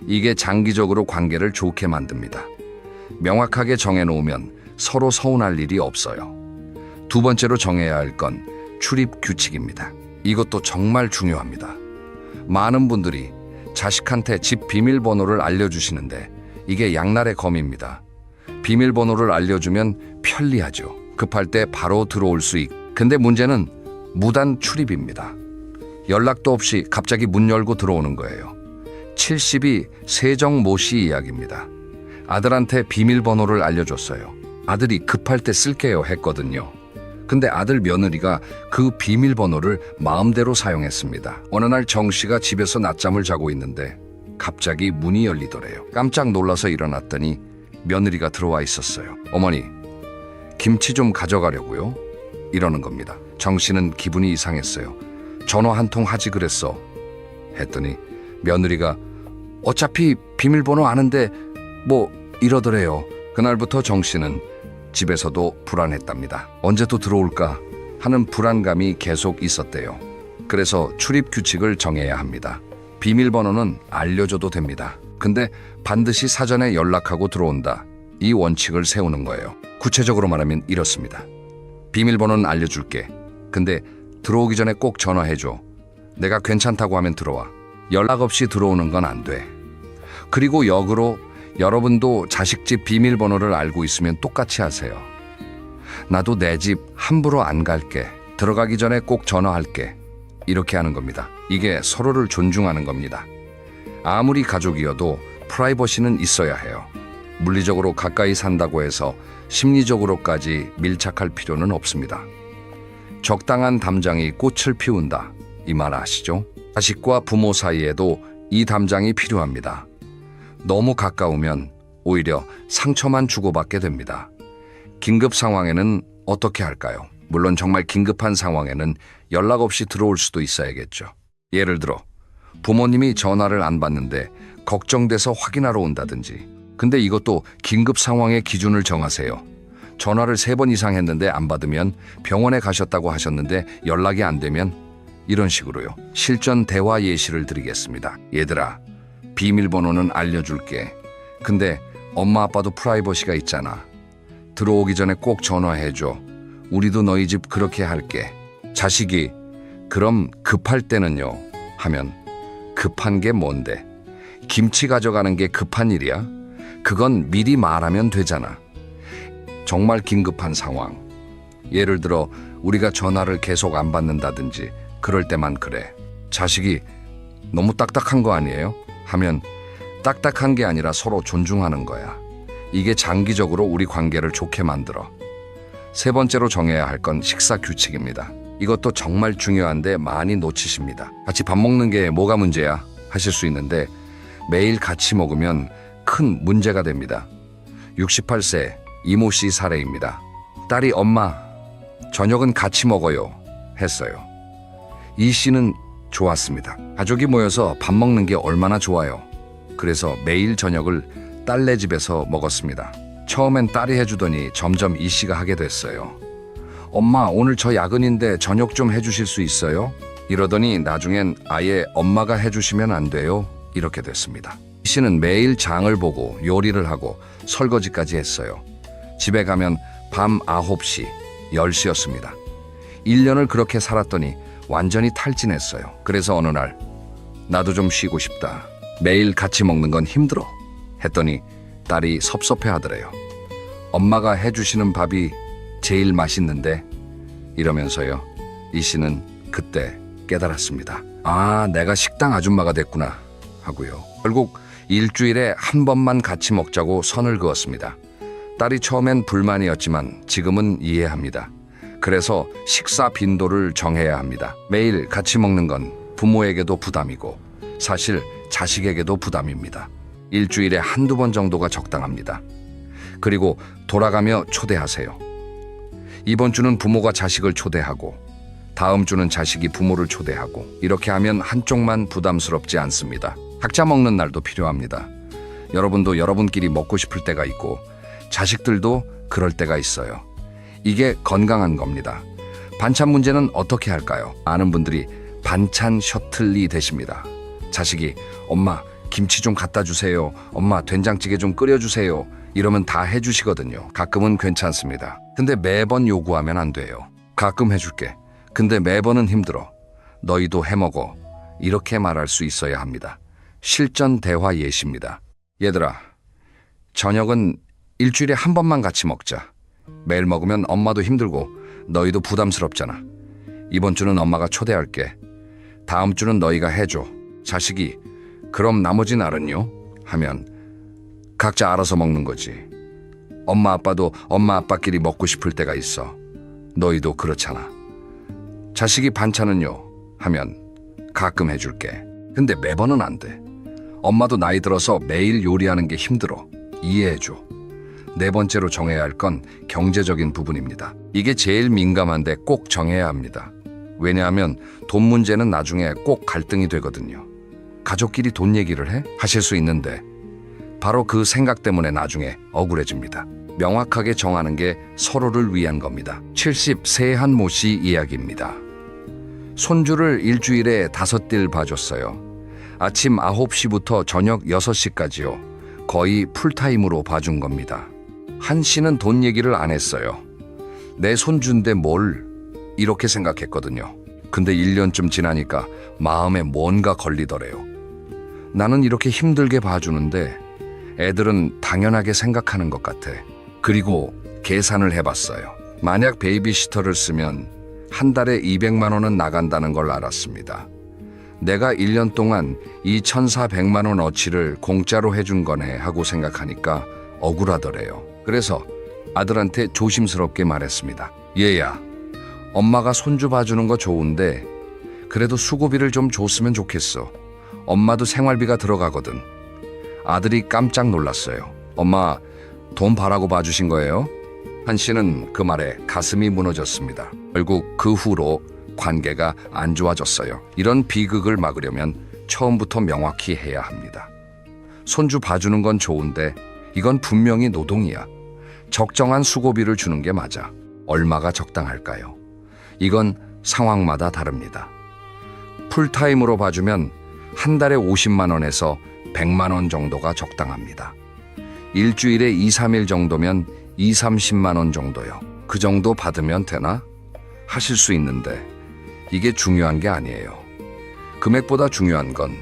S1: 이게 장기적으로 관계를 좋게 만듭니다. 명확하게 정해놓으면 서로 서운할 일이 없어요. 두 번째로 정해야 할 건 출입 규칙입니다. 이것도 정말 중요합니다. 많은 분들이 자식한테 집 비밀번호를 알려주시는데 이게 양날의 검입니다. 비밀번호를 알려주면 편리하죠. 급할 때 바로 들어올 수 있고. 근데 문제는 무단 출입입니다. 연락도 없이 갑자기 문 열고 들어오는 거예요. 72 세정 모 씨 이야기입니다. 아들한테 비밀번호를 알려줬어요. 아들이 급할 때 쓸게요 했거든요. 근데 아들 며느리가 그 비밀번호를 마음대로 사용했습니다. 어느 날 정 씨가 집에서 낮잠을 자고 있는데 갑자기 문이 열리더래요. 깜짝 놀라서 일어났더니 며느리가 들어와 있었어요. 어머니, 김치 좀 가져가려고요? 이러는 겁니다. 정 씨는 기분이 이상했어요. 전화 한 통 하지 그랬어. 했더니 며느리가 어차피 비밀번호 아는데 뭐 이러더래요. 그날부터 정 씨는 집에서도 불안했답니다. 언제 또 들어올까 하는 불안감이 계속 있었대요. 그래서 출입 규칙을 정해야 합니다. 비밀번호는 알려줘도 됩니다. 근데 반드시 사전에 연락하고 들어온다. 이 원칙을 세우는 거예요. 구체적으로 말하면 이렇습니다. 비밀번호는 알려줄게. 근데 들어오기 전에 꼭 전화해줘. 내가 괜찮다고 하면 들어와. 연락 없이 들어오는 건 안 돼. 그리고 역으로 여러분도 자식 집 비밀번호를 알고 있으면 똑같이 하세요. 나도 내 집 함부로 안 갈게. 들어가기 전에 꼭 전화할게. 이렇게 하는 겁니다. 이게 서로를 존중하는 겁니다. 아무리 가족이어도 프라이버시는 있어야 해요. 물리적으로 가까이 산다고 해서 심리적으로까지 밀착할 필요는 없습니다. 적당한 담장이 꽃을 피운다. 이 말 아시죠? 자식과 부모 사이에도 이 담장이 필요합니다. 너무 가까우면 오히려 상처만 주고받게 됩니다. 긴급 상황에는 어떻게 할까요? 물론 정말 긴급한 상황에는 연락 없이 들어올 수도 있어야겠죠. 예를 들어 부모님이 전화를 안 받는데 걱정돼서 확인하러 온다든지. 근데 이것도 긴급 상황의 기준을 정하세요. 전화를 3번 이상 했는데 안 받으면 병원에 가셨다고 하셨는데 연락이 안 되면 이런 식으로요. 실전 대화 예시를 드리겠습니다. 얘들아, 비밀번호는 알려줄게. 근데 엄마 아빠도 프라이버시가 있잖아. 들어오기 전에 꼭 전화해줘. 우리도 너희 집 그렇게 할게. 자식이 그럼 급할 때는요 하면 급한 게 뭔데? 김치 가져가는 게 급한 일이야? 그건 미리 말하면 되잖아. 정말 긴급한 상황. 예를 들어 우리가 전화를 계속 안 받는다든지 그럴 때만 그래. 자식이 너무 딱딱한 거 아니에요? 하면 딱딱한 게 아니라 서로 존중하는 거야. 이게 장기적으로 우리 관계를 좋게 만들어. 3번째로 정해야 할 건 식사 규칙입니다. 이것도 정말 중요한데 많이 놓치십니다. 같이 밥 먹는 게 뭐가 문제야? 하실 수 있는데 매일 같이 먹으면 큰 문제가 됩니다. 68세 이모 씨 사례입니다. 딸이 엄마, 저녁은 같이 먹어요 했어요. 이 씨는 좋았습니다. 가족이 모여서 밥 먹는 게 얼마나 좋아요. 그래서 매일 저녁을 딸네 집에서 먹었습니다. 처음엔 딸이 해주더니 점점 이 씨가 하게 됐어요. 엄마, 오늘 저 야근인데 저녁 좀 해주실 수 있어요? 이러더니 나중엔 아예 엄마가 해주시면 안 돼요? 이렇게 됐습니다. 이 씨는 매일 장을 보고 요리를 하고 설거지까지 했어요. 집에 가면 밤 9시, 10시였습니다. 1년을 그렇게 살았더니 완전히 탈진했어요. 그래서 어느 날 나도 좀 쉬고 싶다. 매일 같이 먹는 건 힘들어. 했더니 딸이 섭섭해 하더래요. 엄마가 해주시는 밥이 제일 맛있는데 이러면서요. 이 씨는 그때 깨달았습니다. 아, 내가 식당 아줌마가 됐구나 하고요. 결국 일주일에 한 번만 같이 먹자고 선을 그었습니다. 딸이 처음엔 불만이었지만 지금은 이해합니다. 그래서 식사 빈도를 정해야 합니다. 매일 같이 먹는 건 부모에게도 부담이고 사실 자식에게도 부담입니다. 일주일에 한두 번 정도가 적당합니다. 그리고 돌아가며 초대하세요. 이번 주는 부모가 자식을 초대하고 다음 주는 자식이 부모를 초대하고 이렇게 하면 한쪽만 부담스럽지 않습니다. 각자 먹는 날도 필요합니다. 여러분도 여러분끼리 먹고 싶을 때가 있고 자식들도 그럴 때가 있어요. 이게 건강한 겁니다. 반찬 문제는 어떻게 할까요? 많은 분들이 반찬 셔틀리 되십니다. 자식이 엄마 김치 좀 갖다 주세요. 엄마 된장찌개 좀 끓여주세요. 이러면 다 해주시거든요. 가끔은 괜찮습니다. 근데 매번 요구하면 안 돼요. 가끔 해줄게. 근데 매번은 힘들어. 너희도 해먹어. 이렇게 말할 수 있어야 합니다. 실전 대화 예시입니다. 얘들아, 저녁은 일주일에 한 번만 같이 먹자. 매일 먹으면 엄마도 힘들고 너희도 부담스럽잖아. 이번 주는 엄마가 초대할게. 다음 주는 너희가 해줘. 자식이 그럼 나머지 날은요? 하면 각자 알아서 먹는 거지. 엄마 아빠도 엄마 아빠끼리 먹고 싶을 때가 있어. 너희도 그렇잖아. 자식이 반찬은요? 하면 가끔 해줄게. 근데 매번은 안 돼. 엄마도 나이 들어서 매일 요리하는 게 힘들어. 이해해줘. 네 번째로 정해야 할 건 경제적인 부분입니다. 이게 제일 민감한데 꼭 정해야 합니다. 왜냐하면 돈 문제는 나중에 꼭 갈등이 되거든요. 가족끼리 돈 얘기를 해? 하실 수 있는데 바로 그 생각 때문에 나중에 억울해집니다. 명확하게 정하는 게 서로를 위한 겁니다. 70세 한 모씨 이야기입니다. 손주를 일주일에 5딜 봐줬어요. 아침 9시부터 저녁 6시까지요. 거의 풀타임으로 봐준 겁니다. 한 씨는 돈 얘기를 안 했어요. 내 손주인데 뭘 이렇게 생각했거든요. 근데 1년쯤 지나니까 마음에 뭔가 걸리더래요. 나는 이렇게 힘들게 봐주는데 애들은 당연하게 생각하는 것 같아. 그리고 계산을 해봤어요. 만약 베이비시터를 쓰면 한 달에 200만 원은 나간다는 걸 알았습니다. 내가 1년 동안 이 1,400만 원 어치를 공짜로 해준 거네 하고 생각하니까 억울하더래요. 그래서 아들한테 조심스럽게 말했습니다. 얘야, 엄마가 손주 봐주는 거 좋은데 그래도 수고비를 좀 줬으면 좋겠어. 엄마도 생활비가 들어가거든. 아들이 깜짝 놀랐어요. 엄마, 돈 바라고 봐주신 거예요? 한 씨는 그 말에 가슴이 무너졌습니다. 결국 그 후로 관계가 안 좋아졌어요. 이런 비극을 막으려면 처음부터 명확히 해야 합니다. 손주 봐주는 건 좋은데 이건 분명히 노동이야. 적정한 수고비를 주는 게 맞아. 얼마가 적당할까요? 이건 상황마다 다릅니다. 풀타임으로 봐주면 한 달에 50만 원에서 100만 원 정도가 적당합니다. 일주일에 2, 3일 정도면 2, 30만 원 정도요. 그 정도 받으면 되나? 하실 수 있는데 이게 중요한 게 아니에요. 금액보다 중요한 건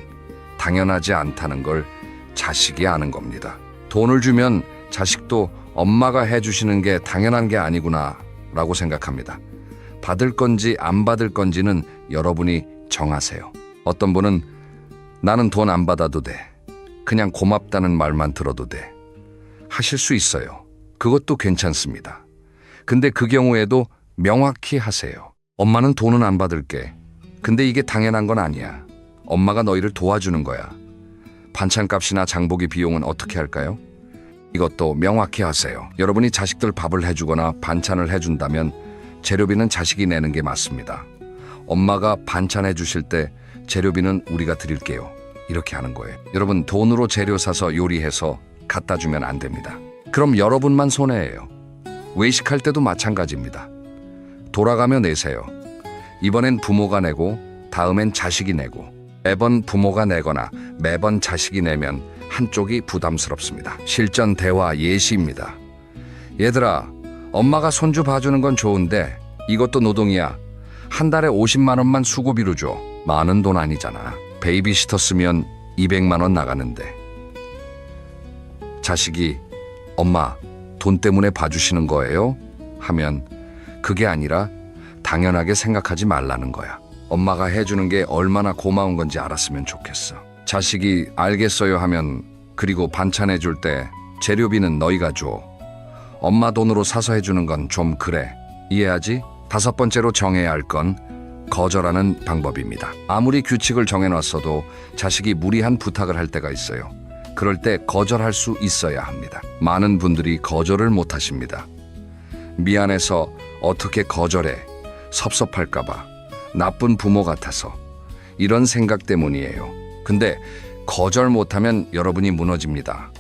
S1: 당연하지 않다는 걸 자식이 아는 겁니다. 돈을 주면 자식도 엄마가 해주시는 게 당연한 게 아니구나 라고 생각합니다. 받을 건지 안 받을 건지는 여러분이 정하세요. 어떤 분은 나는 돈 안 받아도 돼. 그냥 고맙다는 말만 들어도 돼. 하실 수 있어요. 그것도 괜찮습니다. 근데 그 경우에도 명확히 하세요. 엄마는 돈은 안 받을게. 근데 이게 당연한 건 아니야. 엄마가 너희를 도와주는 거야. 반찬값이나 장보기 비용은 어떻게 할까요? 이것도 명확히 하세요. 여러분이 자식들 밥을 해주거나 반찬을 해준다면 재료비는 자식이 내는 게 맞습니다. 엄마가 반찬 해주실 때 재료비는 우리가 드릴게요. 이렇게 하는 거예요. 여러분, 돈으로 재료 사서 요리해서 갖다 주면 안 됩니다. 그럼 여러분만 손해예요. 외식할 때도 마찬가지입니다. 돌아가며 내세요. 이번엔 부모가 내고 다음엔 자식이 내고 매번 부모가 내거나 매번 자식이 내면 한쪽이 부담스럽습니다. 실전 대화 예시입니다. 얘들아, 엄마가 손주 봐주는 건 좋은데 이것도 노동이야. 한 달에 50만 원만 수고비로 줘. 많은 돈 아니잖아. 베이비시터 쓰면 200만 원 나가는데. 자식이 엄마, 돈 때문에 봐주시는 거예요? 하면 그게 아니라 당연하게 생각하지 말라는 거야. 엄마가 해주는 게 얼마나 고마운 건지 알았으면 좋겠어. 자식이 알겠어요 하면 그리고 반찬 해줄 때 재료비는 너희가 줘. 엄마 돈으로 사서 해주는 건 좀 그래. 이해하지? 다섯 번째로 정해야 할 건 거절하는 방법입니다. 아무리 규칙을 정해놨어도 자식이 무리한 부탁을 할 때가 있어요. 그럴 때 거절할 수 있어야 합니다. 많은 분들이 거절을 못 하십니다. 미안해서 어떻게 거절해? 섭섭할까봐. 나쁜 부모 같아서. 이런 생각 때문이에요. 근데 거절 못하면 여러분이 무너집니다.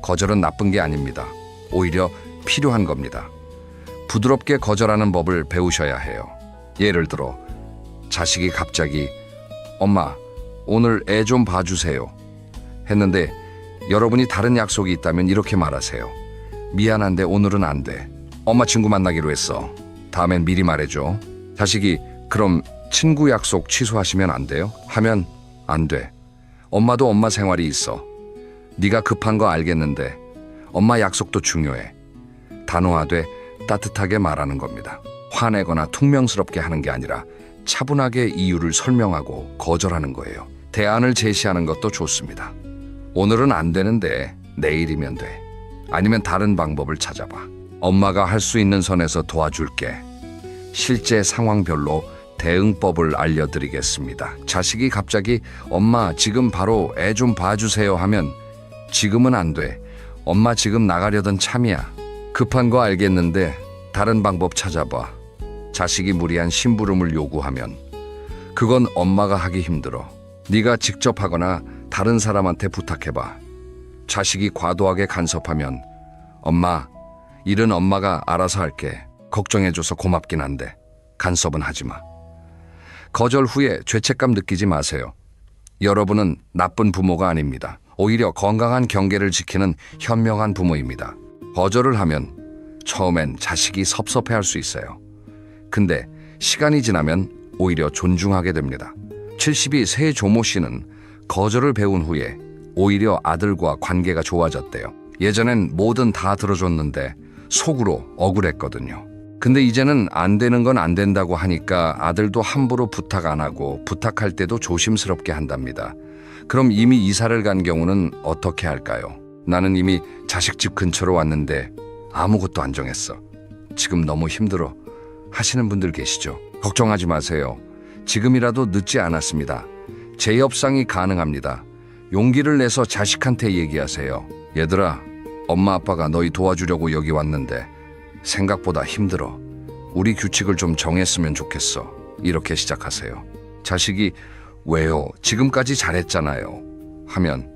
S1: 거절은 나쁜 게 아닙니다. 오히려 필요한 겁니다. 부드럽게 거절하는 법을 배우셔야 해요. 예를 들어 자식이 갑자기 엄마 오늘 애 좀 봐주세요 했는데 여러분이 다른 약속이 있다면 이렇게 말하세요. 미안한데 오늘은 안 돼. 엄마 친구 만나기로 했어. 다음엔 미리 말해줘. 자식이 그럼 친구 약속 취소하시면 안 돼요? 하면 안 돼. 엄마도 엄마 생활이 있어. 네가 급한 거 알겠는데 엄마 약속도 중요해. 단호하되 따뜻하게 말하는 겁니다. 화내거나 퉁명스럽게 하는 게 아니라 차분하게 이유를 설명하고 거절하는 거예요. 대안을 제시하는 것도 좋습니다. 오늘은 안 되는데 내일이면 돼. 아니면 다른 방법을 찾아봐. 엄마가 할 수 있는 선에서 도와줄게. 실제 상황별로 대응법을 알려드리겠습니다. 자식이 갑자기 엄마 지금 바로 애 좀 봐주세요 하면 지금은 안 돼. 엄마 지금 나가려던 참이야. 급한 거 알겠는데 다른 방법 찾아봐. 자식이 무리한 심부름을 요구하면 그건 엄마가 하기 힘들어. 네가 직접 하거나 다른 사람한테 부탁해봐. 자식이 과도하게 간섭하면 엄마, 일은 엄마가 알아서 할게. 걱정해줘서 고맙긴 한데 간섭은 하지 마. 거절 후에 죄책감 느끼지 마세요. 여러분은 나쁜 부모가 아닙니다. 오히려 건강한 경계를 지키는 현명한 부모입니다. 거절을 하면 처음엔 자식이 섭섭해할 수 있어요. 근데 시간이 지나면 오히려 존중하게 됩니다. 70이 새 조모 씨는 거절을 배운 후에 오히려 아들과 관계가 좋아졌대요. 예전엔 뭐든 다 들어줬는데 속으로 억울했거든요. 근데 이제는 안 되는 건 안 된다고 하니까 아들도 함부로 부탁 안 하고 부탁할 때도 조심스럽게 한답니다. 그럼 이미 이사를 간 경우는 어떻게 할까요? 나는 이미 자식 집 근처로 왔는데 아무것도 안 정했어. 지금 너무 힘들어 하시는 분들 계시죠? 걱정하지 마세요. 지금이라도 늦지 않았습니다. 재협상이 가능합니다. 용기를 내서 자식한테 얘기하세요. 얘들아, 엄마 아빠가 너희 도와주려고 여기 왔는데 생각보다 힘들어. 우리 규칙을 좀 정했으면 좋겠어. 이렇게 시작하세요. 자식이 왜요? 지금까지 잘했잖아요. 하면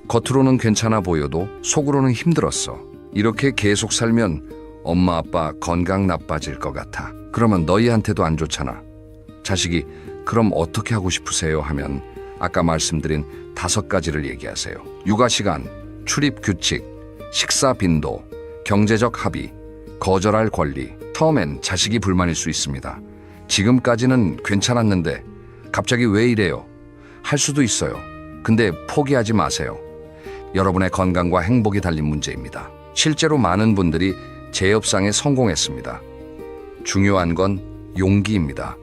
S1: 겉으로는 괜찮아 보여도 속으로는 힘들었어. 이렇게 계속 살면 엄마 아빠 건강 나빠질 것 같아. 그러면 너희한테도 안 좋잖아. 자식이 그럼 어떻게 하고 싶으세요? 하면 아까 말씀드린 5가지를 얘기하세요. 육아 시간, 출입 규칙, 식사 빈도, 경제적 합의, 거절할 권리. 처음엔 자식이 불만일 수 있습니다. 지금까지는 괜찮았는데 갑자기 왜 이래요? 할 수도 있어요. 근데 포기하지 마세요. 여러분의 건강과 행복이 달린 문제입니다. 실제로 많은 분들이 재협상에 성공했습니다. 중요한 건 용기입니다.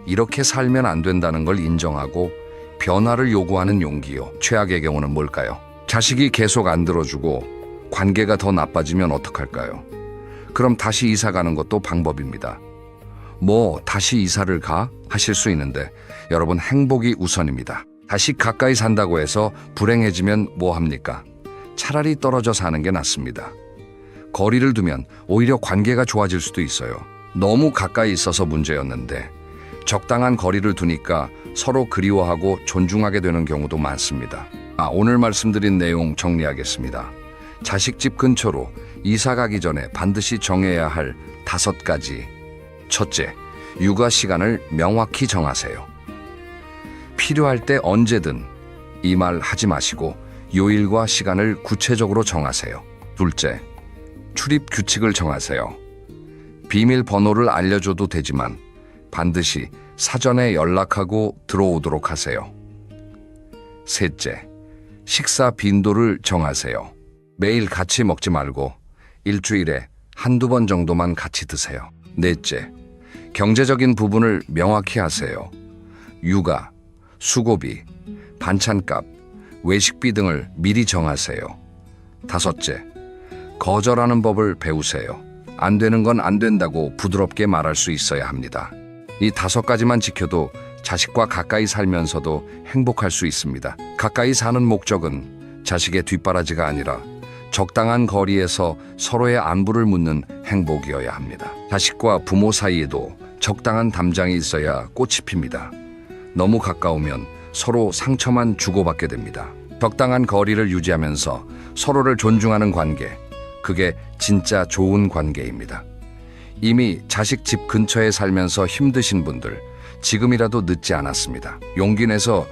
S1: 이렇게 살면 안 된다는 걸 인정하고 변화를 요구하는 용기요. 최악의 경우는 뭘까요? 자식이 계속 안 들어주고 관계가 더 나빠지면 어떡할까요? 그럼 다시 이사 가는 것도 방법입니다. 뭐 다시 이사를 가? 하실 수 있는데 여러분 행복이 우선입니다. 다시 가까이 산다고 해서 불행해지면 뭐 합니까? 차라리 떨어져 사는 게 낫습니다. 거리를 두면 오히려 관계가 좋아질 수도 있어요. 너무 가까이 있어서 문제였는데 적당한 거리를 두니까 서로 그리워하고 존중하게 되는 경우도 많습니다. 오늘 말씀드린 내용 정리하겠습니다. 자식집 근처로 이사 가기 전에 반드시 정해야 할 5가지. 첫째, 육아 시간을 명확히 정하세요. 필요할 때 언제든 이 말 하지 마시고 요일과 시간을 구체적으로 정하세요. 둘째, 출입 규칙을 정하세요. 비밀번호를 알려줘도 되지만 반드시 사전에 연락하고 들어오도록 하세요. 셋째, 식사 빈도를 정하세요. 매일 같이 먹지 말고 일주일에 한두 번 정도만 같이 드세요. 넷째, 경제적인 부분을 명확히 하세요. 육아, 수고비, 반찬값, 외식비 등을 미리 정하세요. 다섯째, 거절하는 법을 배우세요. 안 되는 건 안 된다고 부드럽게 말할 수 있어야 합니다. 이 5가지만 지켜도 자식과 가까이 살면서도 행복할 수 있습니다. 가까이 사는 목적은 자식의 뒷바라지가 아니라 적당한 거리에서 서로의 안부를 묻는 행복이어야 합니다. 자식과 부모 사이에도 적당한 담장이 있어야 꽃이 핍니다. 너무 가까우면 서로 상처만 주고받게 됩니다. 적당한 거리를 유지하면서 서로를 존중하는 관계, 그게 진짜 좋은 관계입니다. 이미 자식 집 근처에 살면서 힘드신 분들, 지금이라도 늦지 않았습니다. 용기 내서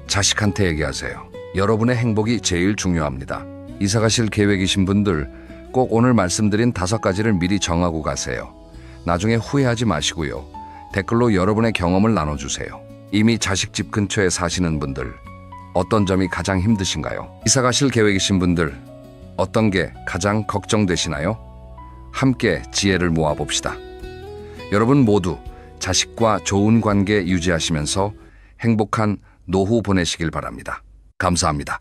S1: 자식한테 얘기하세요. 여러분의 행복이 제일 중요합니다. 이사 가실 계획이신 분들, 꼭 오늘 말씀드린 5가지를 미리 정하고 가세요. 나중에 후회하지 마시고요. 댓글로 여러분의 경험을 나눠주세요. 이미 자식 집 근처에 사시는 분들, 어떤 점이 가장 힘드신가요? 이사 가실 계획이신 분들, 어떤 게 가장 걱정되시나요? 함께 지혜를 모아봅시다. 여러분 모두 자식과 좋은 관계 유지하시면서 행복한 노후 보내시길 바랍니다. 감사합니다.